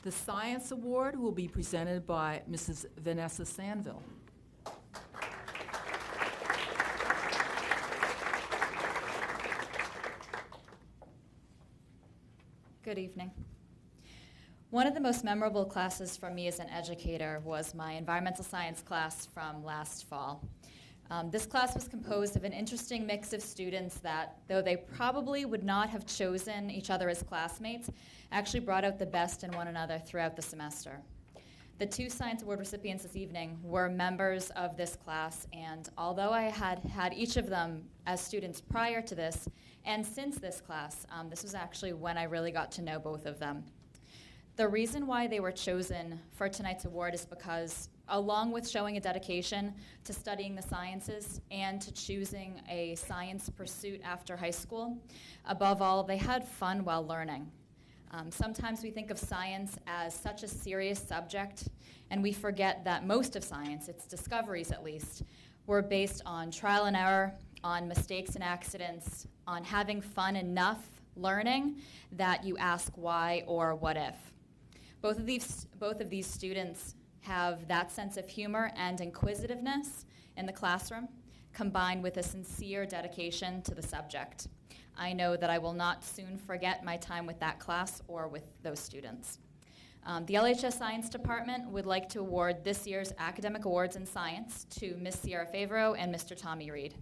The Science Award will be presented by Mrs. Vanessa Sanville. Good evening. One of the most memorable classes for me as an educator was my environmental science class from last fall. This class was composed of an interesting mix of students that, though they probably would not have chosen each other as classmates, actually brought out the best in one another throughout the semester. The two Science Award recipients this evening were members of this class, and although I had had each of them as students prior to this and since this class, this was actually when I really got to know both of them. The reason why they were chosen for tonight's award is because, along with showing a dedication to studying the sciences and to choosing a science pursuit after high school, above all, they had fun while learning. Sometimes we think of science as such a serious subject, and we forget that most of science, its discoveries at least, were based on trial and error, on mistakes and accidents, on having fun enough learning that you ask why or what if. Both of these students have that sense of humor and inquisitiveness in the classroom, combined with a sincere dedication to the subject. I know that I will not soon forget my time with that class or with those students. The LHS Science Department would like to award this year's Academic Awards in Science to Ms. Sierra Favreau and Mr. Tommy Reed.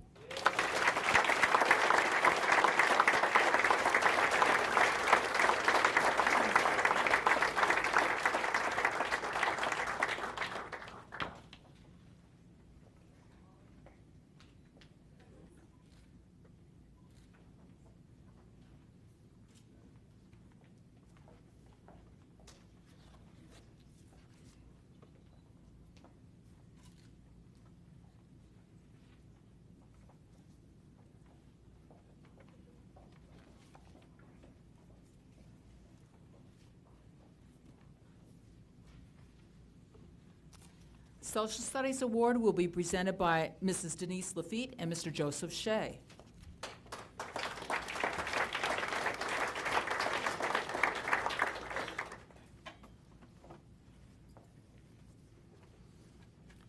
Social Studies Award will be presented by Mrs. Denise Lafitte and Mr. Joseph Shea.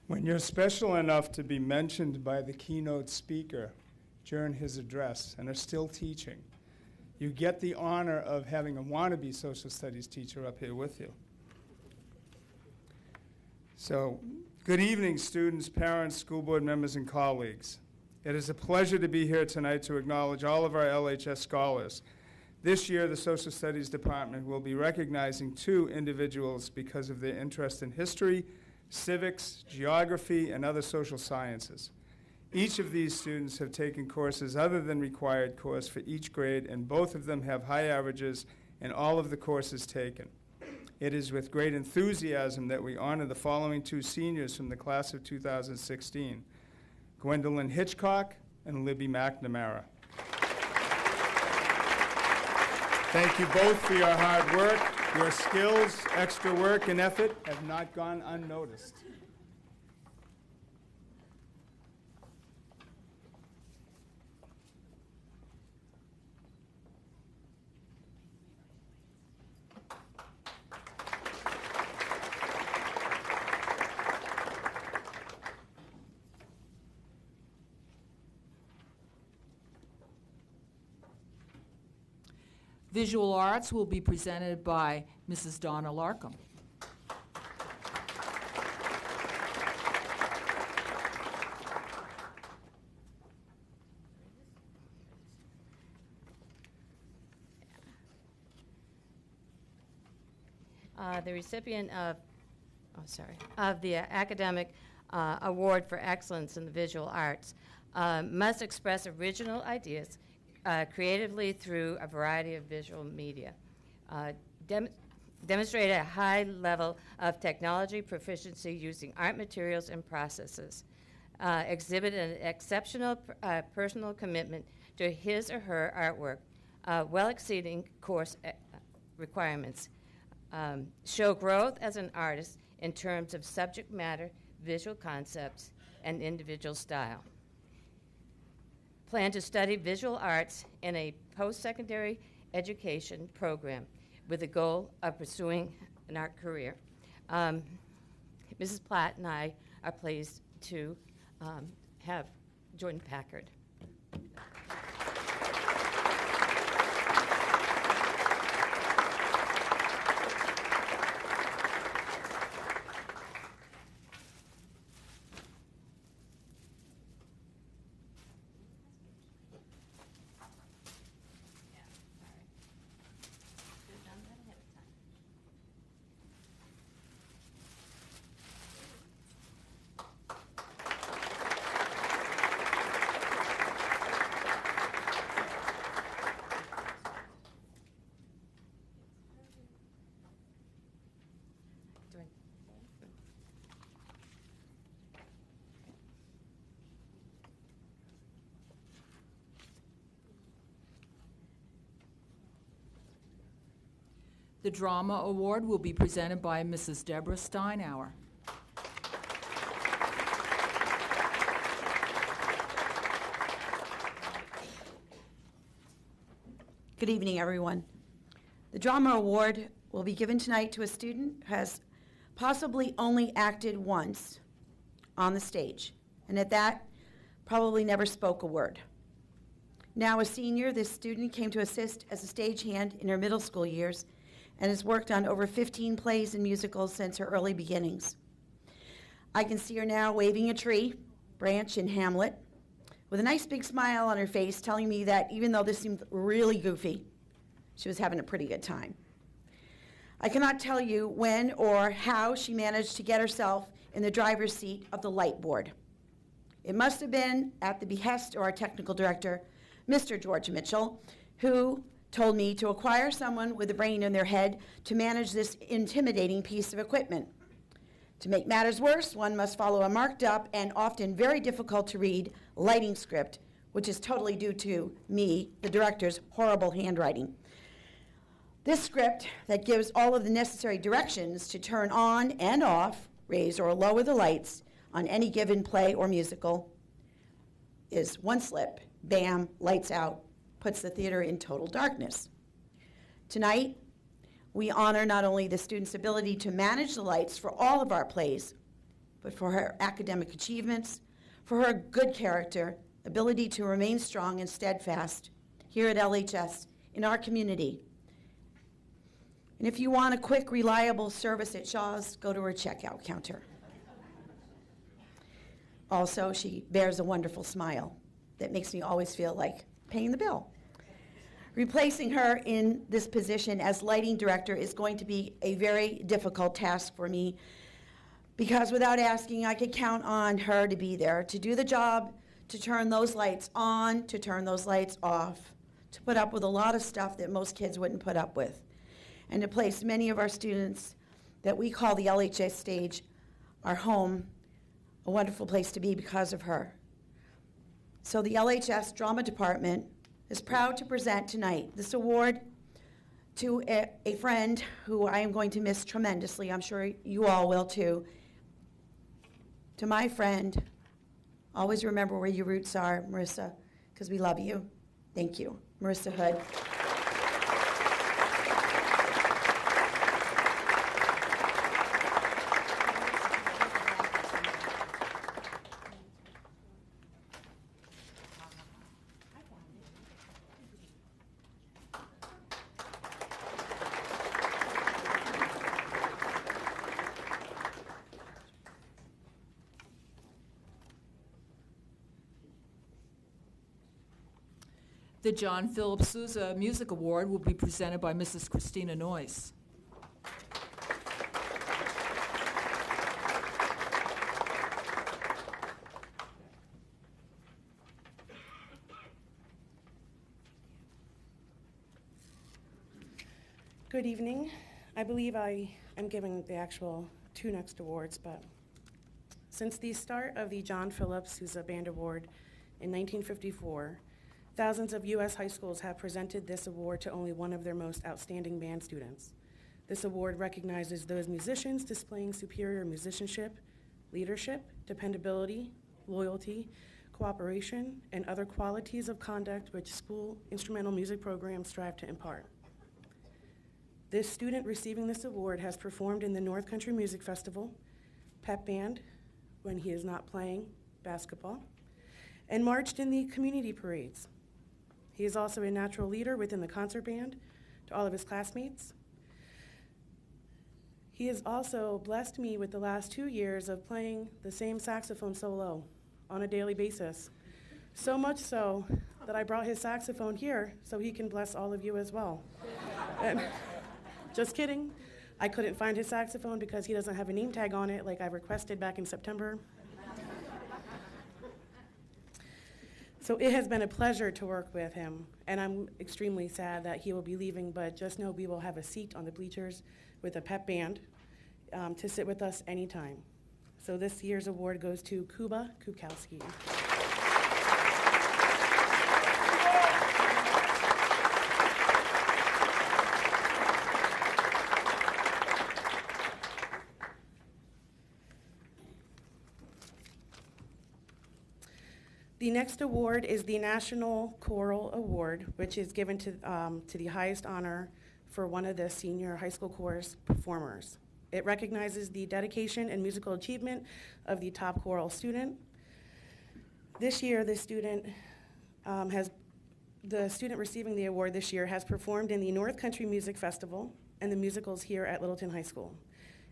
When you're special enough to be mentioned by the keynote speaker during his address and are still teaching, you get the honor of having a wannabe social studies teacher up here with you. So, good evening, students, parents, school board members, and colleagues. It is a pleasure to be here tonight to acknowledge all of our LHS scholars. This year, the Social Studies Department will be recognizing 2 individuals because of their interest in history, civics, geography, and other social sciences. Each of these students have taken courses other than required course for each grade, and both of them have high averages in all of the courses taken. It is with great enthusiasm that we honor the following 2 seniors from the class of 2016, Gwendolyn Hitchcock and Libby McNamara. Thank you both for your hard work. Your skills, extra work, and effort have not gone unnoticed. Visual Arts will be presented by Mrs. Donna Larkham. The recipient of the Academic Award for Excellence in the Visual Arts must express original ideas creatively through a variety of visual media. Demonstrate a high level of technology proficiency using art materials and processes. Exhibit an exceptional personal commitment to his or her artwork, well exceeding course requirements. Show growth as an artist in terms of subject matter, visual concepts, and individual style. Plan to study visual arts in a post-secondary education program with the goal of pursuing an art career. Mrs. Platt and I are pleased to have Jordan Packard. The Drama Award will be presented by Mrs. Deborah Steinauer. Good evening, everyone. The Drama Award will be given tonight to a student who has possibly only acted once on the stage, and at that, probably never spoke a word. Now a senior, this student came to assist as a stagehand in her middle school years and has worked on over 15 plays and musicals since her early beginnings. I can see her now waving a tree, branch in Hamlet, with a nice big smile on her face, telling me that even though this seemed really goofy, she was having a pretty good time. I cannot tell you when or how she managed to get herself in the driver's seat of the light board. It must have been at the behest of our technical director, Mr. George Mitchell, who told me to acquire someone with a brain in their head to manage this intimidating piece of equipment. To make matters worse, one must follow a marked up and often very difficult to read lighting script, which is totally due to me, the director's horrible handwriting. This script that gives all of the necessary directions to turn on and off, raise or lower the lights on any given play or musical is one slip, bam, lights out, puts the theater in total darkness. Tonight, we honor not only the student's ability to manage the lights for all of our plays, but for her academic achievements, for her good character, ability to remain strong and steadfast here at LHS in our community. And if you want a quick, reliable service at Shaw's, go to her checkout counter. Also, she bears a wonderful smile that makes me always feel like paying the bill. Replacing her in this position as lighting director is going to be a very difficult task for me, because without asking, I could count on her to be there, to do the job, to turn those lights on, to turn those lights off, to put up with a lot of stuff that most kids wouldn't put up with, and to place many of our students that we call the LHS stage, our home, a wonderful place to be because of her. So the LHS Drama Department is proud to present tonight this award to a friend who I am going to miss tremendously. I'm sure you all will too. To my friend, always remember where your roots are, Marissa, because we love you. Thank you. Marissa Hood. The John Philip Sousa Music Award will be presented by Mrs. Christina Noyce. Good evening. I believe I am giving the actual two next awards, but since the start of the John Philip Sousa Band Award in 1954, thousands of U.S. high schools have presented this award to only one of their most outstanding band students. This award recognizes those musicians displaying superior musicianship, leadership, dependability, loyalty, cooperation, and other qualities of conduct which school instrumental music programs strive to impart. This student receiving this award has performed in the North Country Music Festival, pep band, when he is not playing basketball, and marched in the community parades. He is also a natural leader within the concert band to all of his classmates. He has also blessed me with the last 2 years of playing the same saxophone solo on a daily basis. So much so that I brought his saxophone here so he can bless all of you as well. And just kidding. I couldn't find his saxophone because he doesn't have a name tag on it like I requested back in September. So it has been a pleasure to work with him, and I'm extremely sad that he will be leaving, but just know we will have a seat on the bleachers with a pep band to sit with us anytime. So this year's award goes to Kuba Kukowski. The next award is the National Choral Award, which is given to the highest honor for one of the senior high school chorus performers. It recognizes the dedication and musical achievement of the top choral student. This year, the student receiving the award this year has performed in the North Country Music Festival and the musicals here at Littleton High School.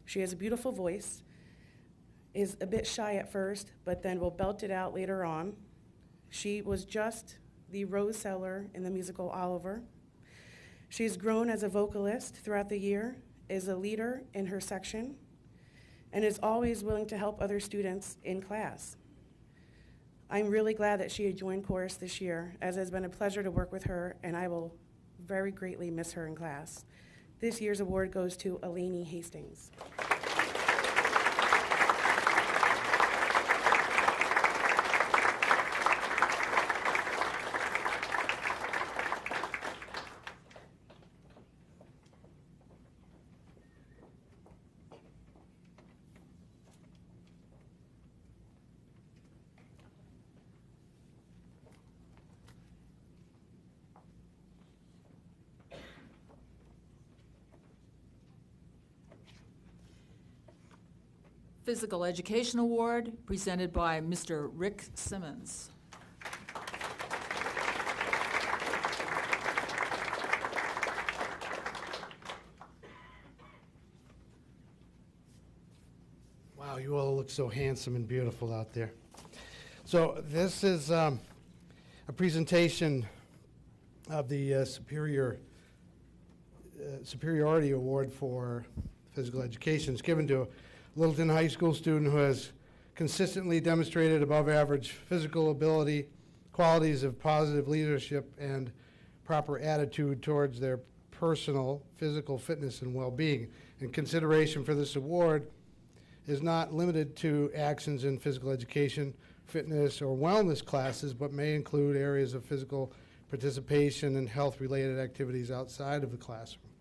She has a beautiful voice, is a bit shy at first, but then will belt it out later on. She was just the Rose Seller in the musical Oliver. She's grown as a vocalist throughout the year, is a leader in her section, and is always willing to help other students in class. I'm really glad that she had joined chorus this year, as it has been a pleasure to work with her, and I will very greatly miss her in class. This year's award goes to Eleni Hastings. Physical Education Award presented by Mr. Rick Simmons. Wow, you all look so handsome and beautiful out there. So this is a presentation of the Superiority Award for Physical Education. It's given to a Littleton High School student who has consistently demonstrated above average physical ability, qualities of positive leadership, and proper attitude towards their personal physical fitness and well-being. And consideration for this award is not limited to actions in physical education, fitness, or wellness classes, but may include areas of physical participation and health-related activities outside of the classroom.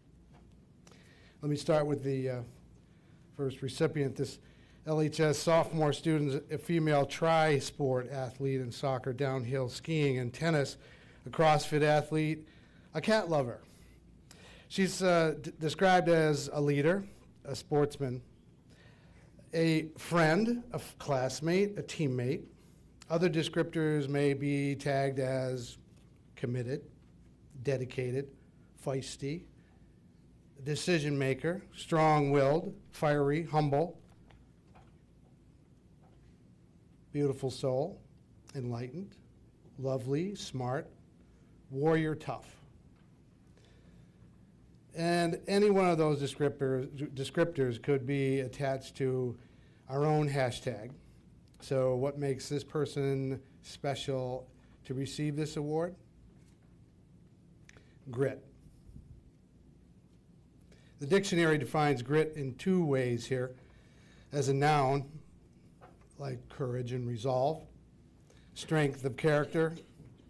Let me start with the first recipient. This LHS sophomore student is a female tri-sport athlete in soccer, downhill skiing, and tennis, a CrossFit athlete, a cat lover. She's described as a leader, a sportsman, a friend, a classmate, a teammate. Other descriptors may be tagged as committed, dedicated, feisty, decision maker, strong-willed, fiery, humble, beautiful soul, enlightened, lovely, smart, warrior, tough. And any one of those descriptors could be attached to our own hashtag. So what makes this person special to receive this award? Grit. The dictionary defines grit in two ways here. As a noun, like courage and resolve, strength of character,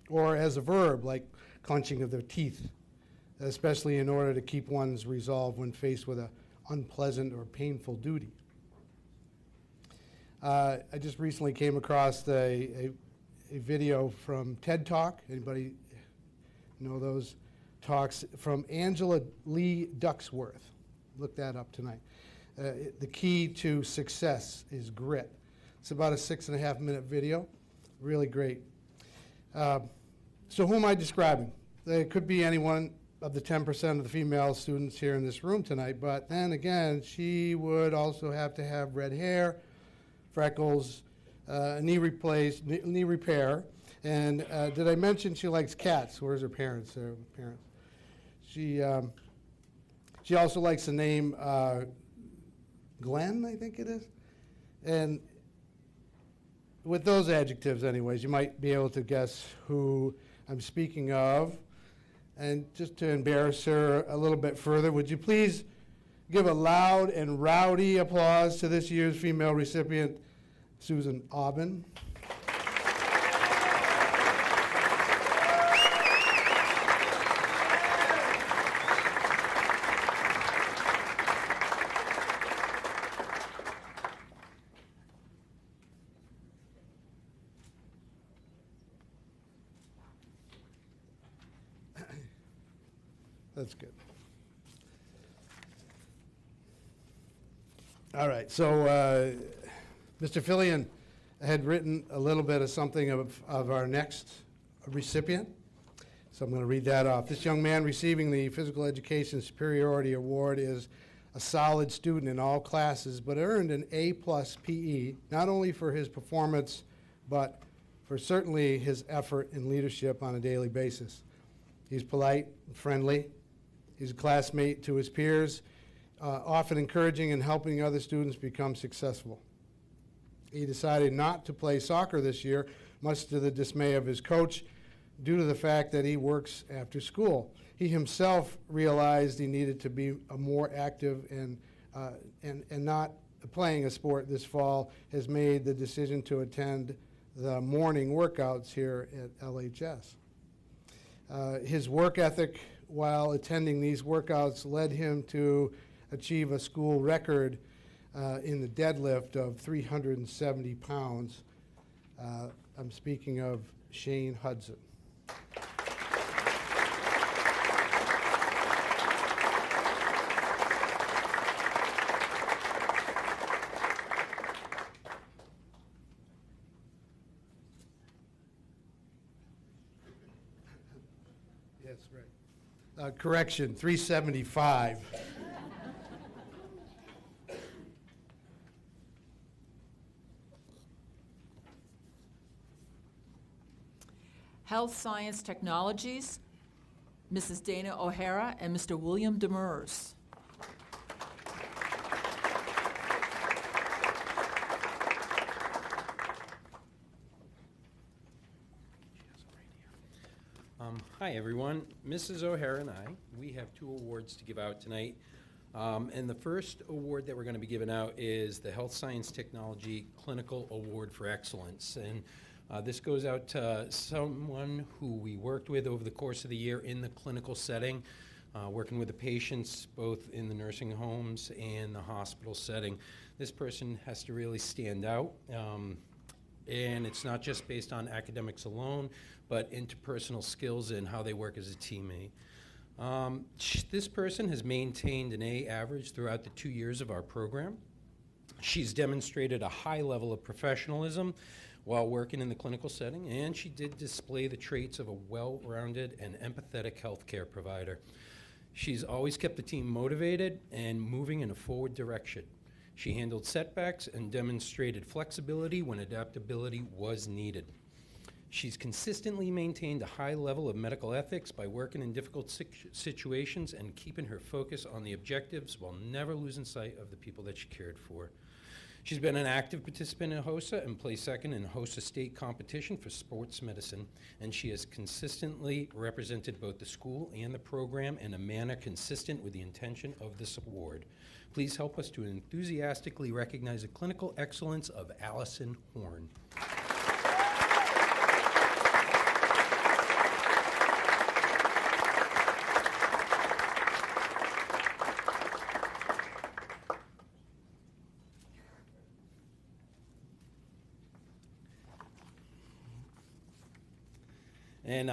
or as a verb, like clenching of their teeth, especially in order to keep one's resolve when faced with an unpleasant or painful duty. I just recently came across a video from TED Talk. Anybody know those talks? From Angela Lee Ducksworth. Look that up tonight. The key to success is grit. It's about a 6.5-minute video. Really great. So who am I describing? It could be anyone of the 10% of the female students here in this room tonight, but then again, she would also have to have red hair, freckles, knee repair, and did I mention she likes cats? Where's her parents? She also likes the name Glenn, I think it is. And with those adjectives anyways, you might be able to guess who I'm speaking of. And just to embarrass her a little bit further, would you please give a loud and rowdy applause to this year's female recipient, Susan Aubin. That's good. All right, so Mr. Fillion had written a little bit of something of our next recipient. So I'm going to read that off. This young man receiving the Physical Education Superiority Award is a solid student in all classes, but earned an A+ PE, not only for his performance, but for certainly his effort and leadership on a daily basis. He's polite and friendly. He's a classmate to his peers, often encouraging and helping other students become successful. He decided not to play soccer this year, much to the dismay of his coach, due to the fact that he works after school. He himself realized he needed to be a more active and not playing a sport this fall, has made the decision to attend the morning workouts here at LHS. His work ethic while attending these workouts led him to achieve a school record in the deadlift of 370 pounds. I'm speaking of Shane Hudson. Yes, right. Correction, 375. Health Science Technologies, Mrs. Dana O'Hara and Mr. William Demers. Hi, everyone. Mrs. O'Hara and I, we have 2 awards to give out tonight. And the first award that we're going to be giving out is the Health Science Technology Clinical Award for Excellence. And this goes out to someone who we worked with over the course of the year in the clinical setting, working with the patients both in the nursing homes and the hospital setting. This person has to really stand out. And it's not just based on academics alone, but interpersonal skills and how they work as a teammate. This person has maintained an A average throughout the 2 years of our program. She's demonstrated a high level of professionalism while working in the clinical setting, and she did display the traits of a well-rounded and empathetic healthcare provider. She's always kept the team motivated and moving in a forward direction. She handled setbacks and demonstrated flexibility when adaptability was needed. She's consistently maintained a high level of medical ethics by working in difficult situations and keeping her focus on the objectives while never losing sight of the people that she cared for. She's been an active participant in HOSA and placed second in HOSA state competition for sports medicine, and she has consistently represented both the school and the program in a manner consistent with the intention of this award. Please help us to enthusiastically recognize the clinical excellence of Allison Horn. And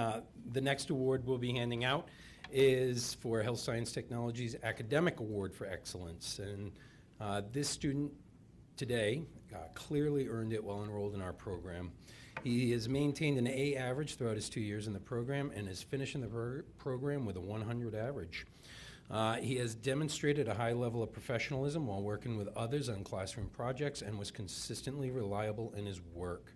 the next award we'll be handing out is for Health Science Technologies Academic Award for Excellence. And this student today clearly earned it while enrolled in our program. He has maintained an A average throughout his 2 years in the program and is finishing the program with a 100 average. He has demonstrated a high level of professionalism while working with others on classroom projects and was consistently reliable in his work.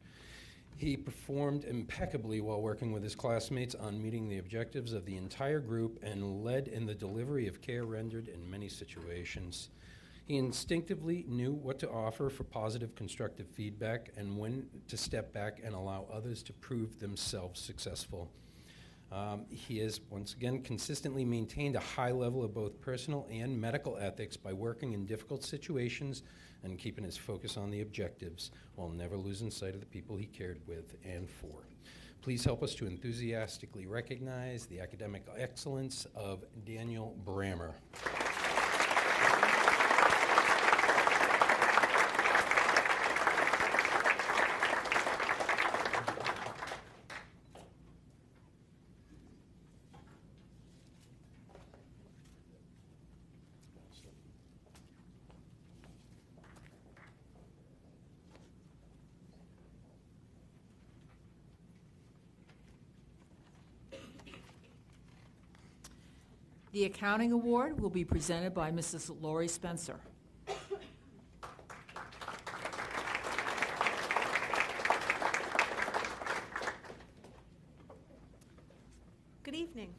He performed impeccably while working with his classmates on meeting the objectives of the entire group and led in the delivery of care rendered in many situations. He instinctively knew what to offer for positive, constructive feedback and when to step back and allow others to prove themselves successful. He has, once again, consistently maintained a high level of both personal and medical ethics by working in difficult situations and keeping his focus on the objectives while never losing sight of the people he cared with and for. Please help us to enthusiastically recognize the academic excellence of Daniel Brammer. The accounting award will be presented by Mrs. Lori Spencer. Good evening.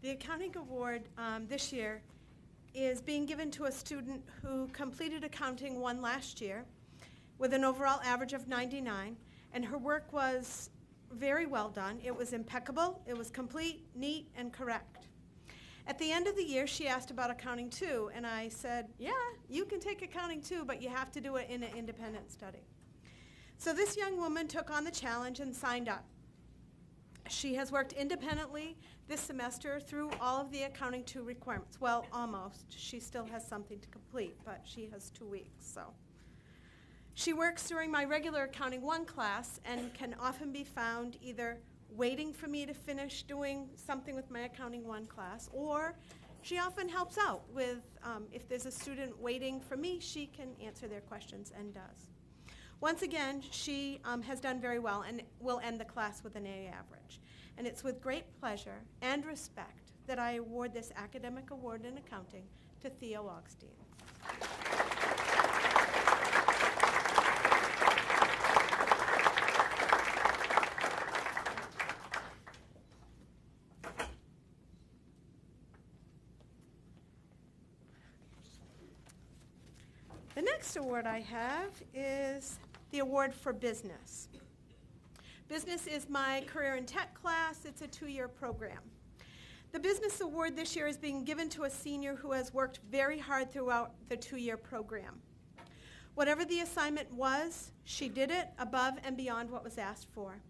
The accounting award this year is being given to a student who completed accounting 1 last year with an overall average of 99, and her work was very well done. It was impeccable, it was complete, neat, and correct. At the end of the year, she asked about accounting 2, and I said, yeah, you can take accounting 2, but you have to do it in an independent study. So this young woman took on the challenge and signed up. She has worked independently this semester through all of the accounting 2 requirements. Well, almost. She still has something to complete, but she has 2 weeks, so. She works during my regular accounting 1 class and can often be found either waiting for me to finish doing something with my accounting 1 class, or she often helps out with, if there's a student waiting for me, she can answer their questions and does. Once again, she has done very well and will end the class with an A average. And it's with great pleasure and respect that I award this academic award in accounting to Theo Augustine. The next award I have is the award for business. Business is my career in tech class. It's a 2-year program. The business award this year is being given to a senior who has worked very hard throughout the 2-year program. Whatever the assignment was, she did it above and beyond what was asked for.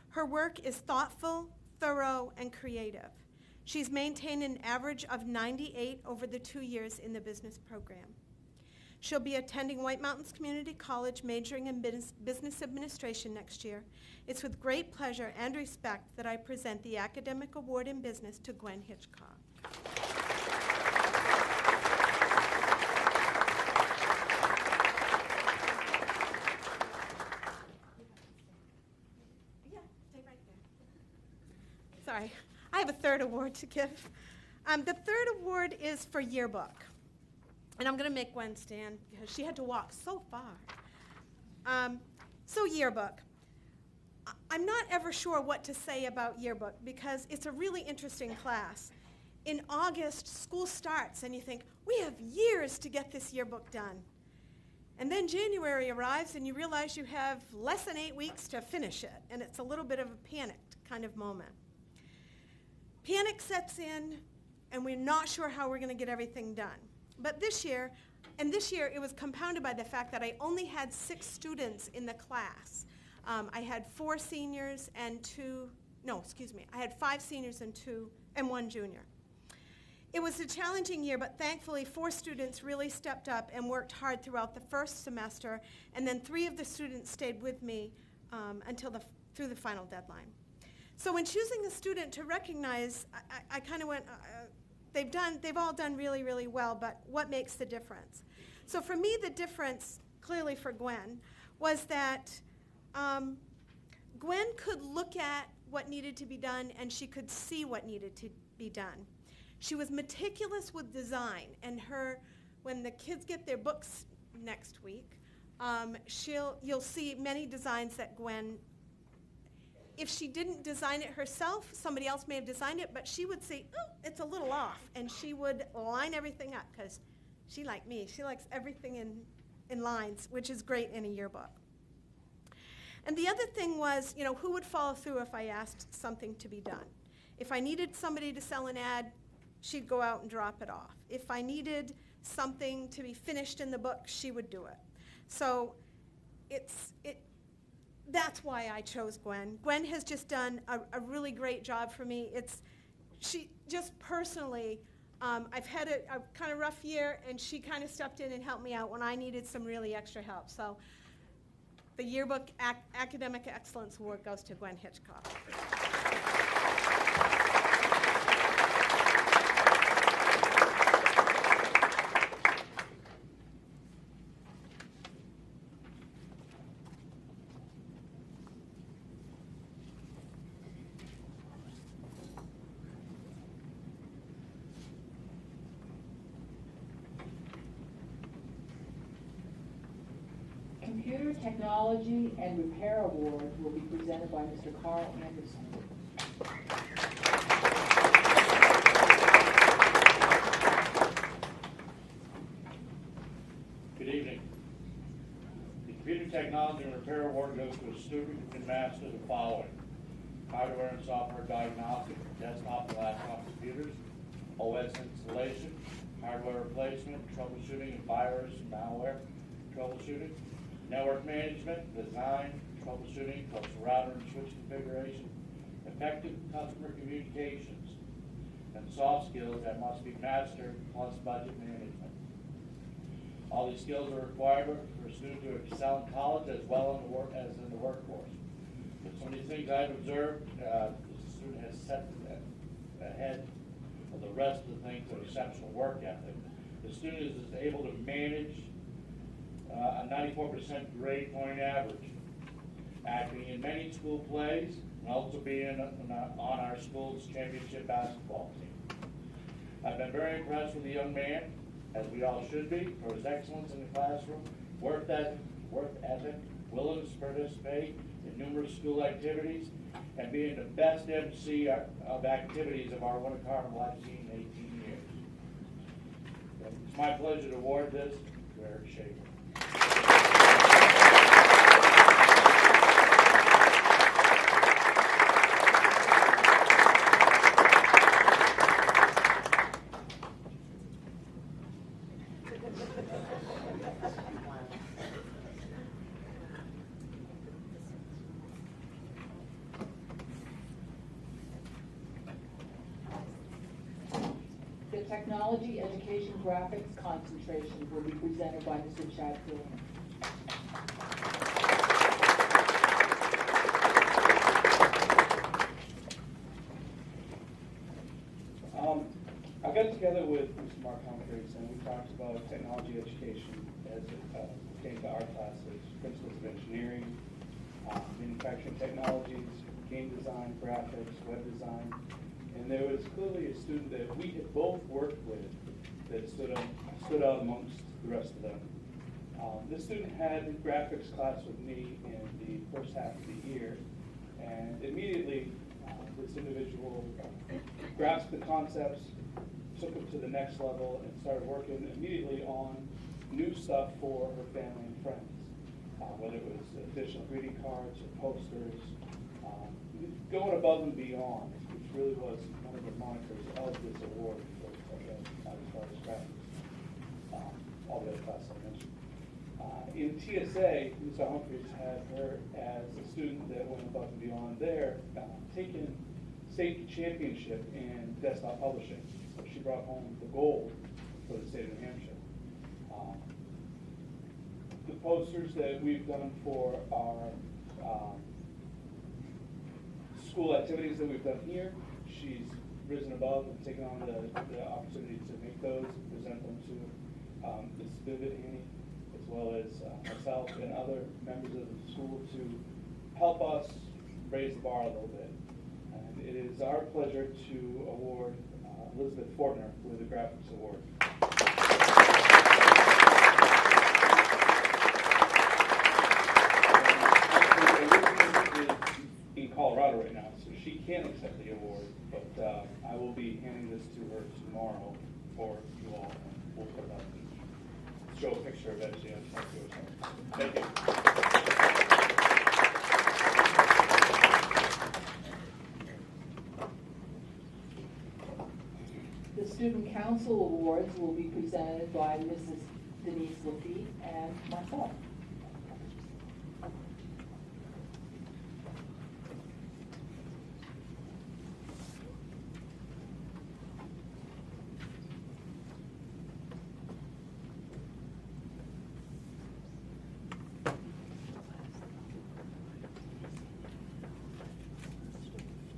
Her work is thoughtful, thorough, and creative. She's maintained an average of 98 over the 2 years in the business program. She'll be attending White Mountains Community College, majoring in business administration next year. It's with great pleasure and respect that I present the Academic Award in Business to Gwen Hitchcock. Yeah, stay right there. Sorry, I have a third award to give. The third award is for yearbook. And I'm going to make Gwen stand because she had to walk so far. So yearbook. I'm not ever sure what to say about yearbook because it's a really interesting class. In August, school starts and you think, we have years to get this yearbook done. And then January arrives and you realize you have less than 8 weeks to finish it. And it's a little bit of a panicked kind of moment. Panic sets in and we're not sure how we're going to get everything done. But this year it was compounded by the fact that I only had 6 students in the class. I had 4 seniors and I had 5 seniors and 1 junior. It was a challenging year, but thankfully 4 students really stepped up and worked hard throughout the first semester, and then 3 of the students stayed with me through the final deadline. So when choosing a student to recognize, I kind of went, they've all done really, really well, but what makes the difference? So for me, the difference, clearly for Gwen, was that Gwen could look at what needed to be done and she could see what needed to be done. She was meticulous with design, and when the kids get their books next week, you'll see many designs that Gwen, if she didn't design it herself, somebody else may have designed it, but she would say, oh, it's a little off, and she would line everything up, because she, like me, she likes everything in lines, which is great in a yearbook. And the other thing was, who would follow through if I asked something to be done? If I needed somebody to sell an ad, she'd go out and drop it off. If I needed something to be finished in the book, she would do it. So that's why I chose Gwen. Gwen has just done a really great job for me. She just personally, I've had a kind of rough year, and she kind of stepped in and helped me out when I needed some really extra help. So the Yearbook Academic Excellence Award goes to Gwen Hitchcock. Computer Technology and Repair Award will be presented by Mr. Carl Anderson. Good evening. The Computer Technology and Repair Award goes to a student who can master the following: hardware and software diagnostic, desktop and laptop computers, OS installation, hardware replacement, troubleshooting of virus and malware troubleshooting, network management, design, troubleshooning, plus router and switch configuration, effective customer communications, and soft skills that must be mastered, plus budget management. All these skills are required for a student to excel in college as well as in the workforce. But some of these things I've observed, the student has set ahead of the rest of the things with exceptional work ethic. The student is able to manage a 94% grade point average, acting in many school plays, and also being on our school's championship basketball team. I've been very impressed with the young man, as we all should be, for his excellence in the classroom, work ethic, willingness to participate in numerous school activities, and being the best MC of activities of our Winter Carmel I've seen in 18 years. It's my pleasure to award this to Eric Schaefer. The Technology Education Graphics concentration will be presented by Mr. Chad Fillion. I got together with Mr. Mark Humphreys and we talked about technology education as it pertains to our classes, principles of engineering, manufacturing technologies, game design, graphics, web design. And there was clearly a student that we had both worked with that stood out amongst the rest of them. This student had a graphics class with me in the first half of the year, and immediately this individual grasped the concepts, took them to the next level, and started working immediately on new stuff for her family and friends, whether it was additional greeting cards or posters, going above and beyond, which really was one of the monikers of this award as far as graphics, all the other classes I mentioned. In TSA, Mr. Humphreys had her as a student that went above and beyond there, taking state championship in desktop publishing. So she brought home the gold for the state of New Hampshire. The posters that we've done for our school activities that we've done here, she's risen above and taken on the opportunity to make those and present them to Ms. Vivid Annie, as well as myself and other members of the school to help us raise the bar a little bit. And it is our pleasure to award Elizabeth Fortner with the Graphics Award. In Colorado right now, so she can't accept the award, but I will be handing this to her tomorrow for you all, and we'll put it up and show a picture of it. Thank you. The Student Council Awards will be presented by Mrs. Denise Lafitte and myself.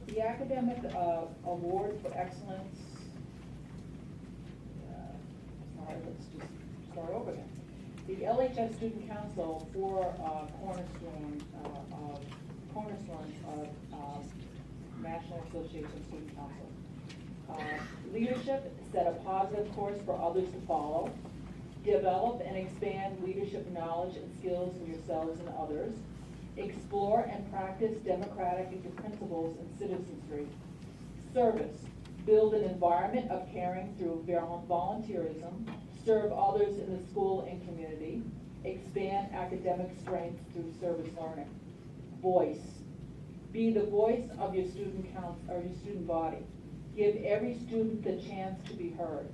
The Academic Award for Excellence, sorry, let's just start over again. The LHS Student Council for cornerstones of National Association of Student Council. Leadership, set a positive course for others to follow. Develop and expand leadership knowledge and skills in yourselves and others. Explore and practice democratic principles and citizenry. Service. Build an environment of caring through volunteerism. Serve others in the school and community. Expand academic strength through service learning. Voice. Be the voice of your student your student body. Give every student the chance to be heard.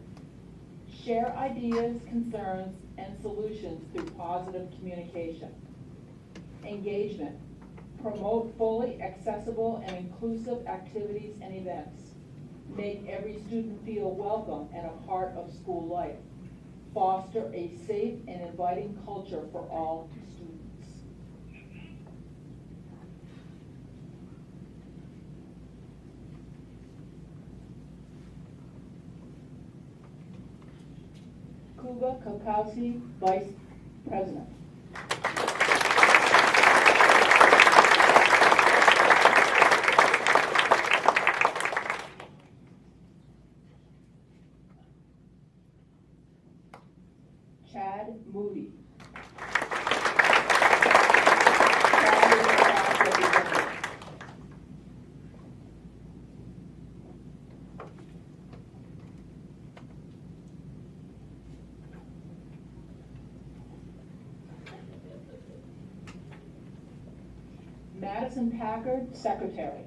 Share ideas, concerns, and solutions through positive communication. Engagement. Promote fully accessible and inclusive activities and events. Make every student feel welcome and a part of school life. Foster a safe and inviting culture for all students. Kuba Kokowski, Vice President. Chad Moody. Madison Packard, Secretary.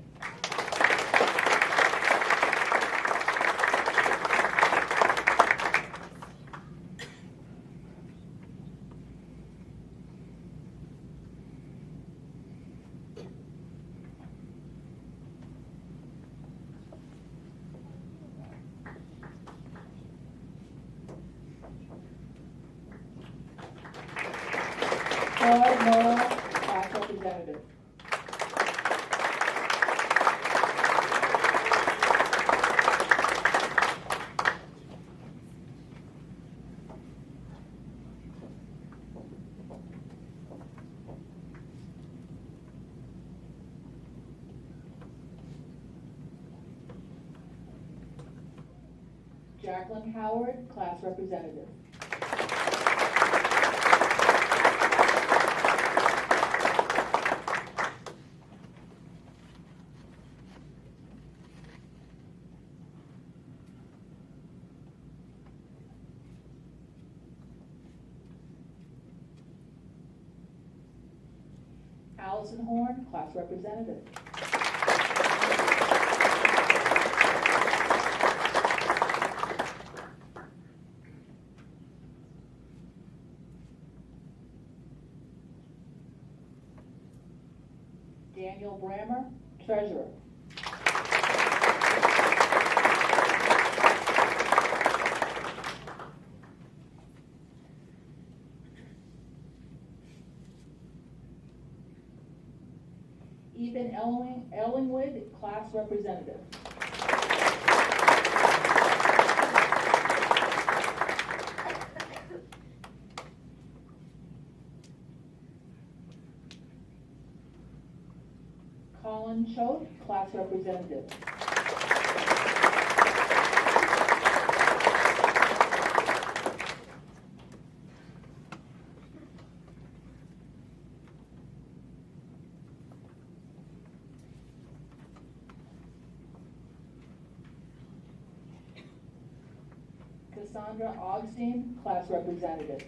Claude Morrow, Class Representative. Jacqueline Howard, Class Representative. Allison Horn, Class Representative. Daniel Brammer, Treasurer. Ethan Ellingwood, Class Representative. Colin Choate, Class Representative. Cassandra Augustine, Class Representative.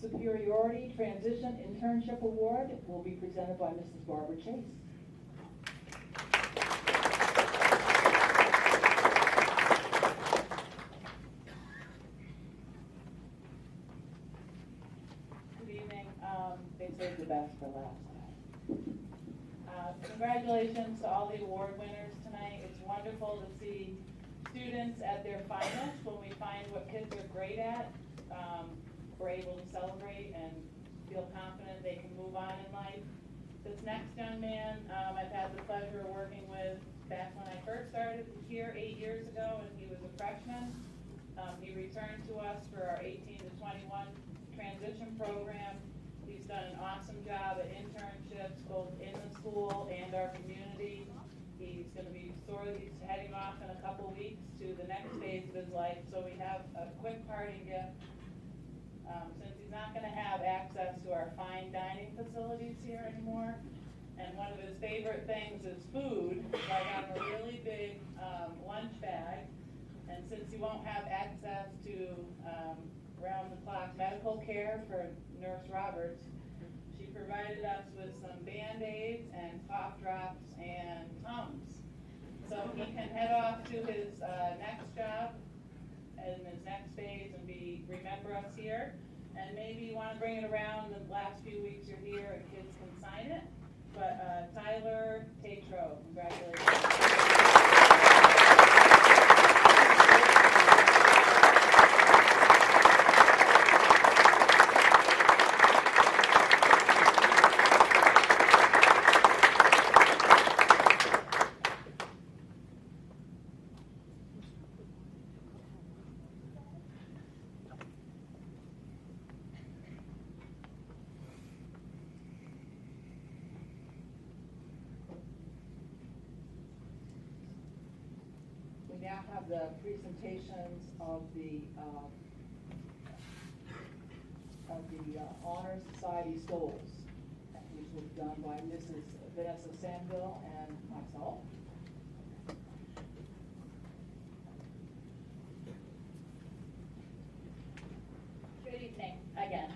Superiority Transition Internship Award will be presented by Mrs. Barbara Chase. Good evening. They saved the best for last. Congratulations to all the award winners tonight. It's wonderful to see students at their finest when we find what kids are great at. We're able to celebrate and feel confident they can move on in life. This next young man, I've had the pleasure of working with back when I first started here 8 years ago, and he was a freshman. He returned to us for our 18 to 21 transition program. He's done an awesome job at internships, both in the school and our community. He's going to be he's heading off in a couple weeks to the next phase of his life. So we have a quick parting gift. Since he's not going to have access to our fine dining facilities here anymore, and one of his favorite things is food, so I got him a really big lunch bag. And since he won't have access to round-the-clock medical care for Nurse Roberts, she provided us with some Band-Aids and cough drops and Tums. So he can head off to his next job and his next phase and remember us here. And maybe you want to bring it around the last few weeks you're here and kids can sign it. But Tyler Tatro, congratulations. We now have the presentations of the Honor Society Souls, which was done by Mrs. Vanessa Sanville and myself. Good evening again.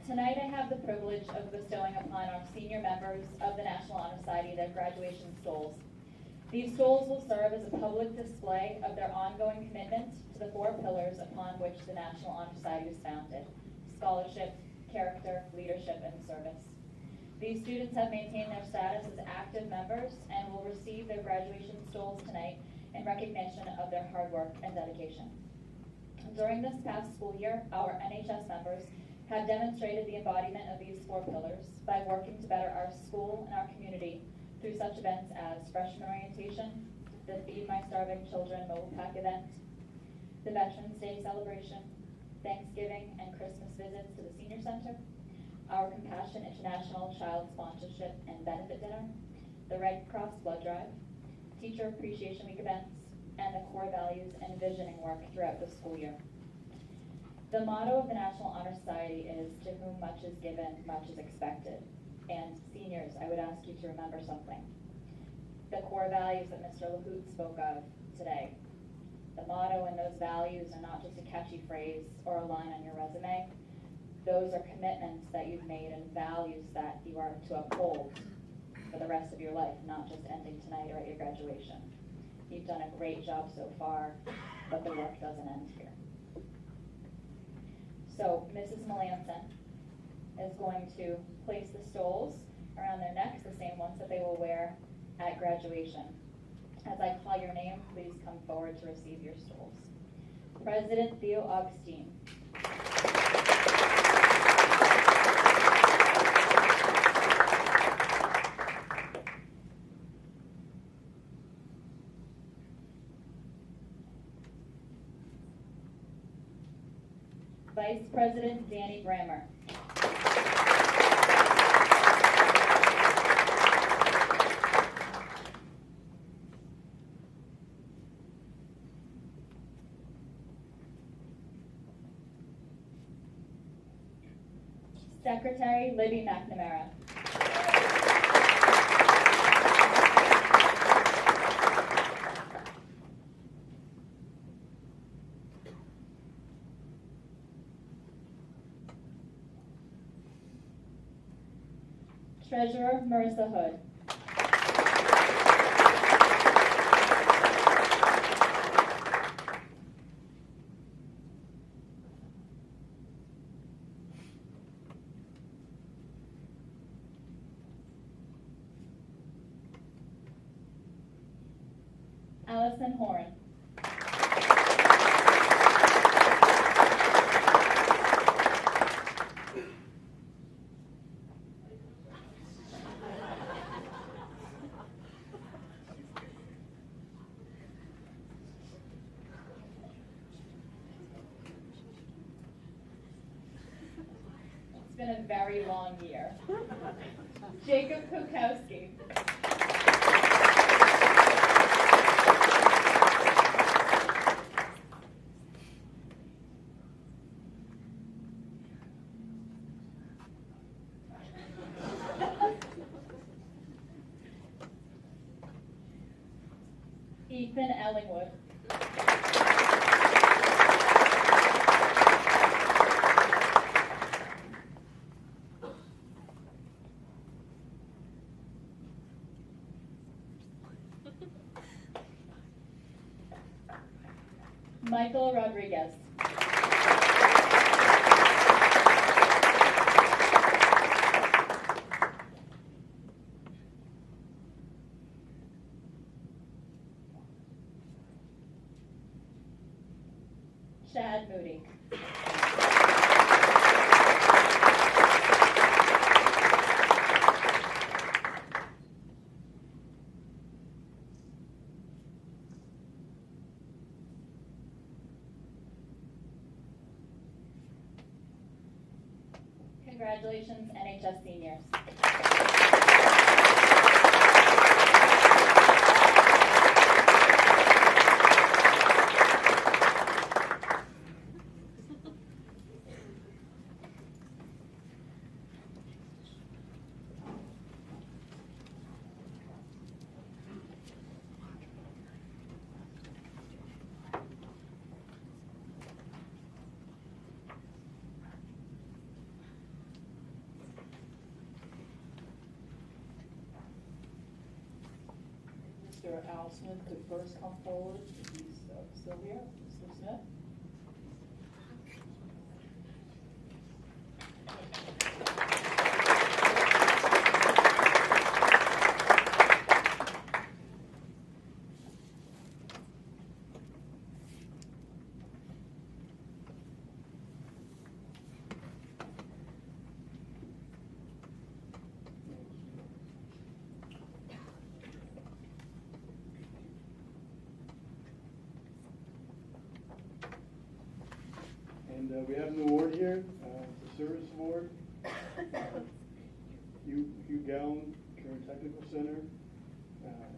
Tonight I have the privilege of bestowing upon our senior members of the National Honor Society their graduation stoles. These stoles will serve as a public display of their ongoing commitment to the 4 pillars upon which the National Honor Society was founded: scholarship, character, leadership, and service. These students have maintained their status as active members and will receive their graduation stoles tonight in recognition of their hard work and dedication. During this past school year, our NHS members have demonstrated the embodiment of these 4 pillars by working to better our school and our community through such events as freshman orientation, the Feed My Starving Children mobile pack event, the Veterans Day celebration, Thanksgiving and Christmas visits to the Senior Center, our Compassion International Child Sponsorship and Benefit Dinner, the Red Cross Blood Drive, Teacher Appreciation Week events, and the core values and visioning work throughout the school year. The motto of the National Honor Society is, "To whom much is given, much is expected." And seniors, I would ask you to remember something. The core values that Mr. LaHoot spoke of today. The motto and those values are not just a catchy phrase or a line on your resume. Those are commitments that you've made and values that you are to uphold for the rest of your life, not just ending tonight or at your graduation. You've done a great job so far, but the work doesn't end here. So Mrs. Melanson is going to place the stoles around their necks, the same ones that they will wear at graduation. As I call your name, please come forward to receive your stoles. President Theo Augustine. Vice President Danny Brammer. Secretary Libby McNamara. Treasurer Marissa Hood. Allison Horn. been a very long year. Jacob Kukowski. Ethan Ellingwood. Michael Rodriguez. Chad Moody. Congratulations, NHS seniors. Mr. Al Smith could first come forward, if he's still here. Mr. Smith? And we have an award here, the Service Award. Hugh Gowan, Karen Technical Center,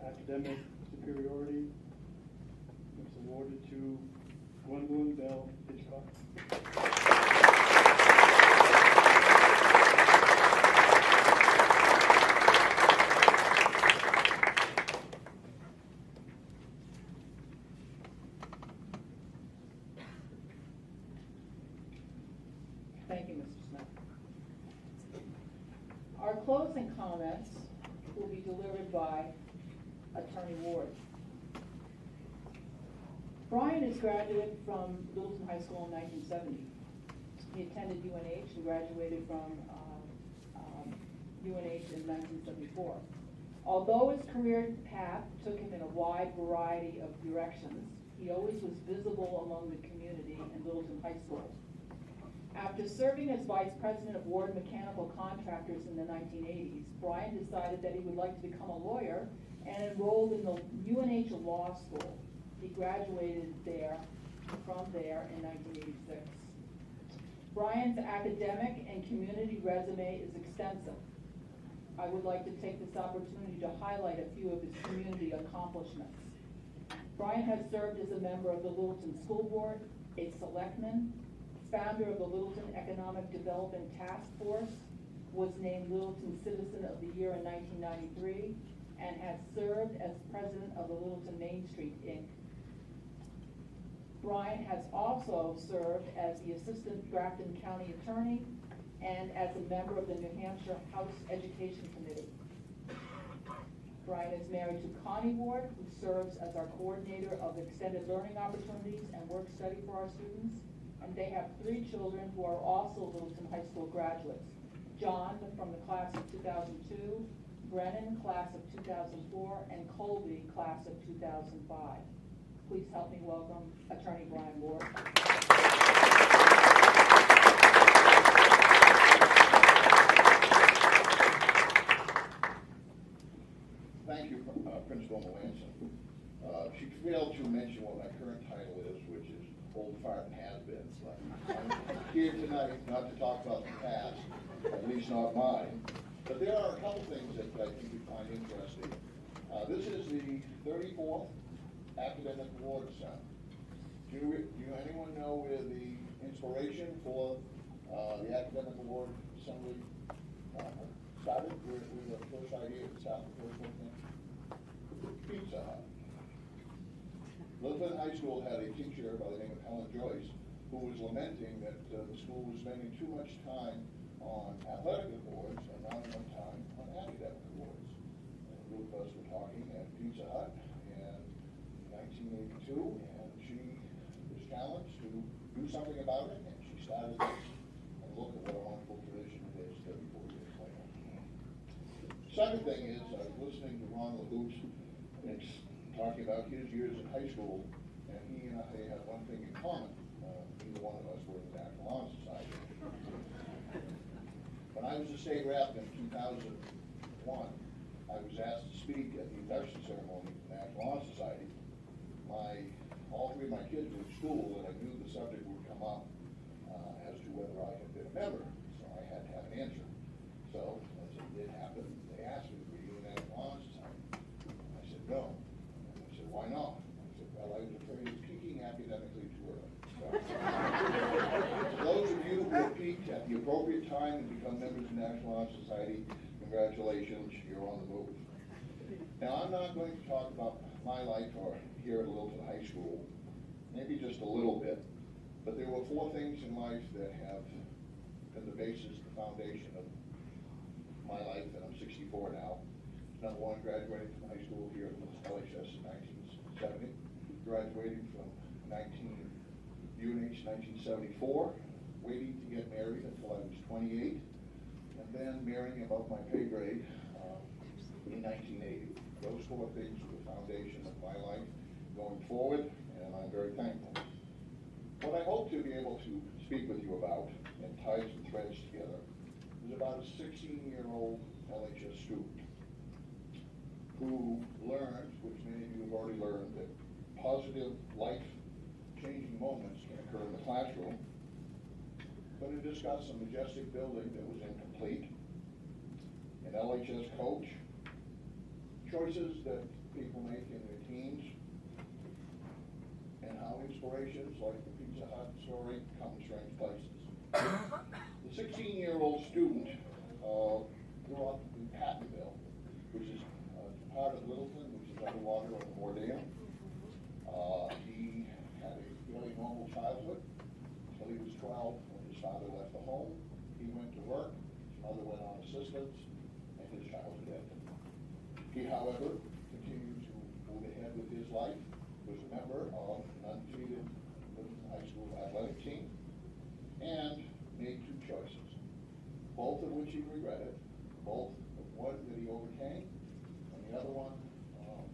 Academic Superiority. It's awarded to Gwendolyn Bell Hitchcock. Thank you, Mr. Smith. Our closing comments will be delivered by Attorney Ward. Brian is graduated from Littleton High School in 1970. He attended UNH and graduated from UNH in 1974. Although his career path took him in a wide variety of directions, he always was visible among the community in Littleton High School. After serving as vice president of Ward Mechanical Contractors in the 1980s, Brian decided that he would like to become a lawyer and enrolled in the UNH Law School. He graduated from there in 1986. Brian's academic and community resume is extensive. I would like to take this opportunity to highlight a few of his community accomplishments. Brian has served as a member of the Littleton School Board, a selectman, founder of the Littleton Economic Development Task Force, was named Littleton Citizen of the Year in 1993, and has served as president of the Littleton Main Street, Inc. Brian has also served as the Assistant Grafton County Attorney and as a member of the New Hampshire House Education Committee. Brian is married to Connie Ward, who serves as our coordinator of extended learning opportunities and work study for our students. And they have 3 children who are also Littleton High School graduates. John, from the class of 2002, Brennan, class of 2004, and Colby, class of 2005. Please help me welcome Attorney Brian Ward. Thank you, Principal Melanson. She failed to mention what my current title is, which is Holden little far than has-beens. I'm here tonight not to talk about the past, at least not mine, but there are a couple things that I think you find interesting. This is the 34th Academic Awards Ceremony. Do anyone know where the inspiration for the Academic Award Assembly started? Where the first idea to start the first one? Pizza Hut. Littleton High School had a teacher by the name of Helen Joyce who was lamenting that the school was spending too much time on athletic awards and not enough time on academic awards. And a group of us were talking at Pizza Hut in 1982, and she was challenged to do something about it, and she started this. And look at what a wonderful tradition it is 34 years later. Second thing is, I was listening to Ron LaHoops talking about his years in high school, and he and I had one thing in common. Neither one of us were in the National Honor Society. When I was a state rep in 2001, I was asked to speak at the induction ceremony of the National Honor Society. All three of my kids were in school, and I knew the subject would come up as to whether I had been a member, so I had to have an answer. So, as it did happen, they asked me, were you in the National Honor Society? I said, no. And I said, why not? I said, well, I was afraid of peaking academically too early. So, those of you who have peaked at the appropriate time and become members of the National Honor Society, congratulations, you're on the move. Now, I'm not going to talk about my life or here at Littleton High School, maybe just a little bit, but there were four things in life that have been the basis, the foundation of my life, and I'm 64 now. Number one, graduating from high school here at LHS in 1970, graduating from UNH 1974, waiting to get married until I was 28, and then marrying above my pay grade in 1980. Those four things were the foundation of my life going forward, and I'm very thankful. What I hope to be able to speak with you about and tie some threads together is about a 16-year-old LHS student who learned, which many of you have already learned, that positive life-changing moments can occur in the classroom. I'm going to discuss a majestic building that was incomplete, an LHS coach, choices that people make in their teens, and how inspirations like the Pizza Hut story come in strange places. The 16-year-old student grew up in Pattonville, which is part of Littleton, which is underwater on the Moore Dam. He had a really normal childhood until he was 12 when his father left the home. He went to work, his mother went on assistance, and his childhood ended. He, however, continued to move ahead with his life, was a member of an undefeated Littleton High School athletic team, and made two choices, both of which he regretted, both one that he overcame, and the other one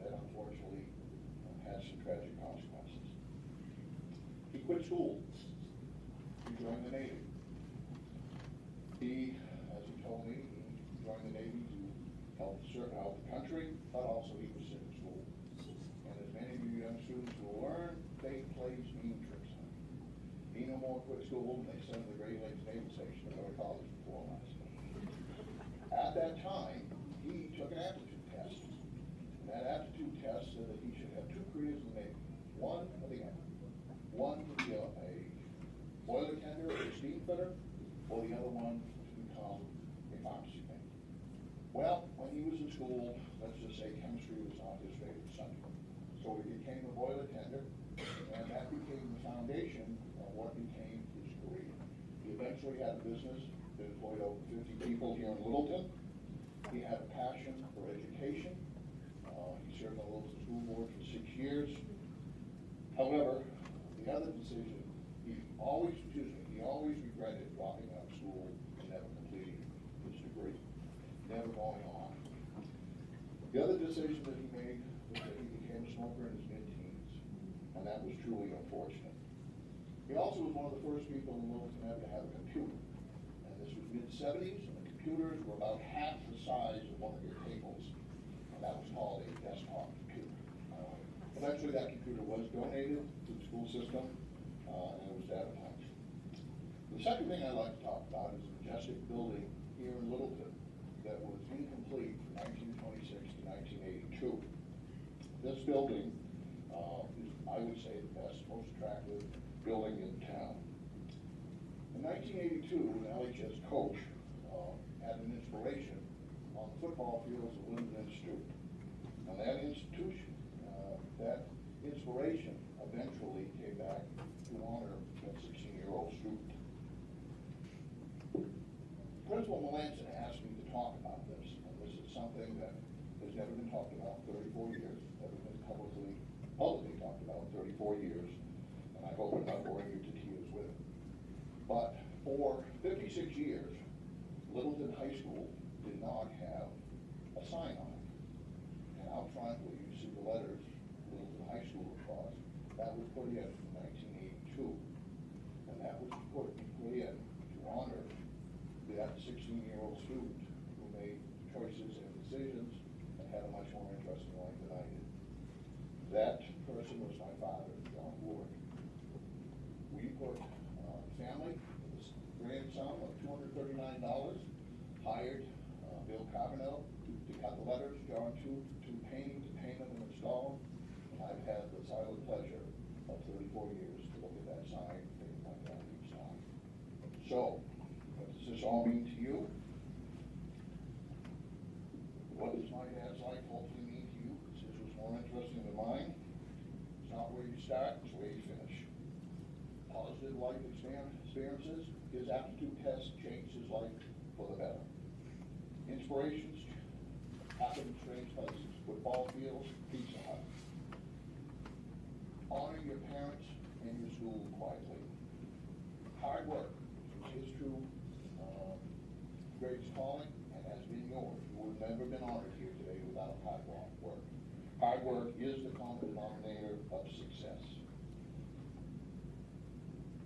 that unfortunately had some tragic consequences. He quit school. He joined the Navy. He, as he told me, he joined the Navy to help the country, but also he was sick at school. And as many of you young students will learn, fate plays mean tricks on you. He no more quit school, and they sent him to the Great Lakes Naval Station to go to college before last. At that time, he took an aptitude test. And that aptitude test said that he should have two careers in the Navy. One or the other. One to be a boiler tender or a steam fitter, or the other one to become a pharmacy man. Well, when he was in school, let's just say chemistry was not his favorite subject. So he became a boiler tender, and that became the foundation of what became his career. He eventually had a business that employed over 50 people here in Littleton. He had a passion for education. He served on the Littleton School Board for 6 years. However, the other decision, he always regretted dropping out of school and never completing his degree, never going on. The other decision that he made was that he became a smoker in his mid-teens, and that was truly unfortunate. He also was one of the first people in Littleton ever to have a computer, and this was mid-70s, and the computers were about half the size of one of your tables, and that was called a desktop computer. Eventually that computer was donated to the school system, and it was advertised. The second thing I'd like to talk about is the majestic building here in Littleton that was incomplete from 1926 to 1982. This building is, I would say, the best, most attractive building in town. In 1982, an LHS coach had an inspiration on the football fields of Linden Institute. And that institution, that inspiration eventually came back to honor that 16-year-old student. Principal Melanson asked me to talk about this, and this is something that has never been talked about in 34 years, never been publicly talked about in 34 years, and I hope I'm not boring you to tears with it. But for 56 years, Littleton High School did not have a sign on it. And out front, where you see the letters, Littleton High School across, that was put in 1982. And that was put in to honor that 16-year-old student who made choices and decisions and had a much more interesting life than I did. That person was my father, John Ward. We put family, this grand sum of $239, hired Bill Carbonell to cut the letters, John to paint them and install them. And I've had the silent pleasure of 34 years to look at that sign and think my dad each time. So, what does this all mean to you? What does my dad's life hopefully mean to you? Because this was more interesting than mine. It's not where you start, it's where you finish. Positive life experiences, his aptitude test changed his life for the better. Inspirations happen in strange places, football fields, Pizza Hut. Honor your parents and your school quietly. Hard work is his true greatest calling and has been yours. You would have never been honored here today without hard work. Hard work is the common denominator of success.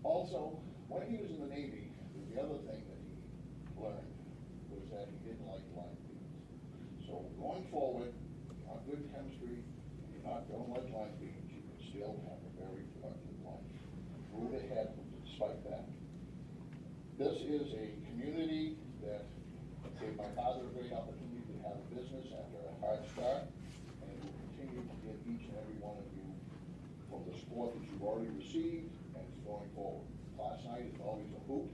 Also, when he was in the Navy, the other thing that he learned was that he didn't like line fields. So going forward, if you have good chemistry, and you don't like line fields, you can still have a very productive life. Move ahead despite that. This is a community that gave my father a great opportunity to have a business after a hard start, and it will continue to give each and every one of you from the support that you've already received and going forward. Class night is always a hoot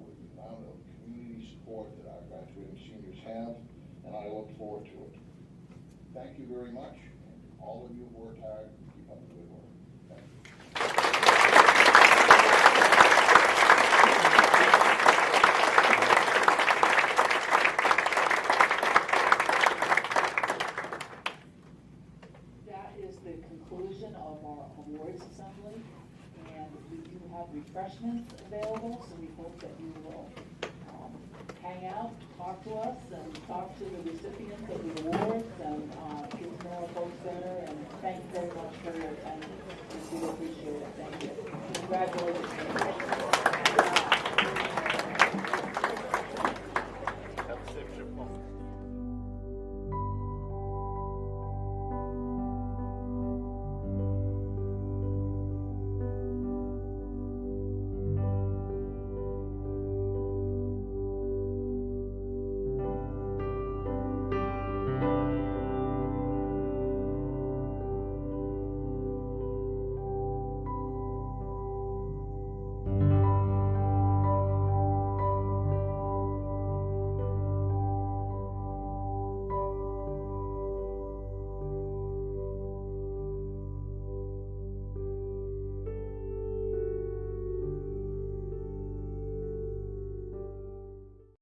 with the amount of community support that our graduating seniors have, and I look forward to it. Thank you very much, and all of you who worked hard, keep up the good work. Thank you. That is the conclusion of our awards assembly, and we do have refreshments available, so we hope that you will hang out, talk to us, and talk to the recipients of the awards, and get to know our folks better, and thank you very much for your attendance. We do appreciate it. Thank you. Congratulations.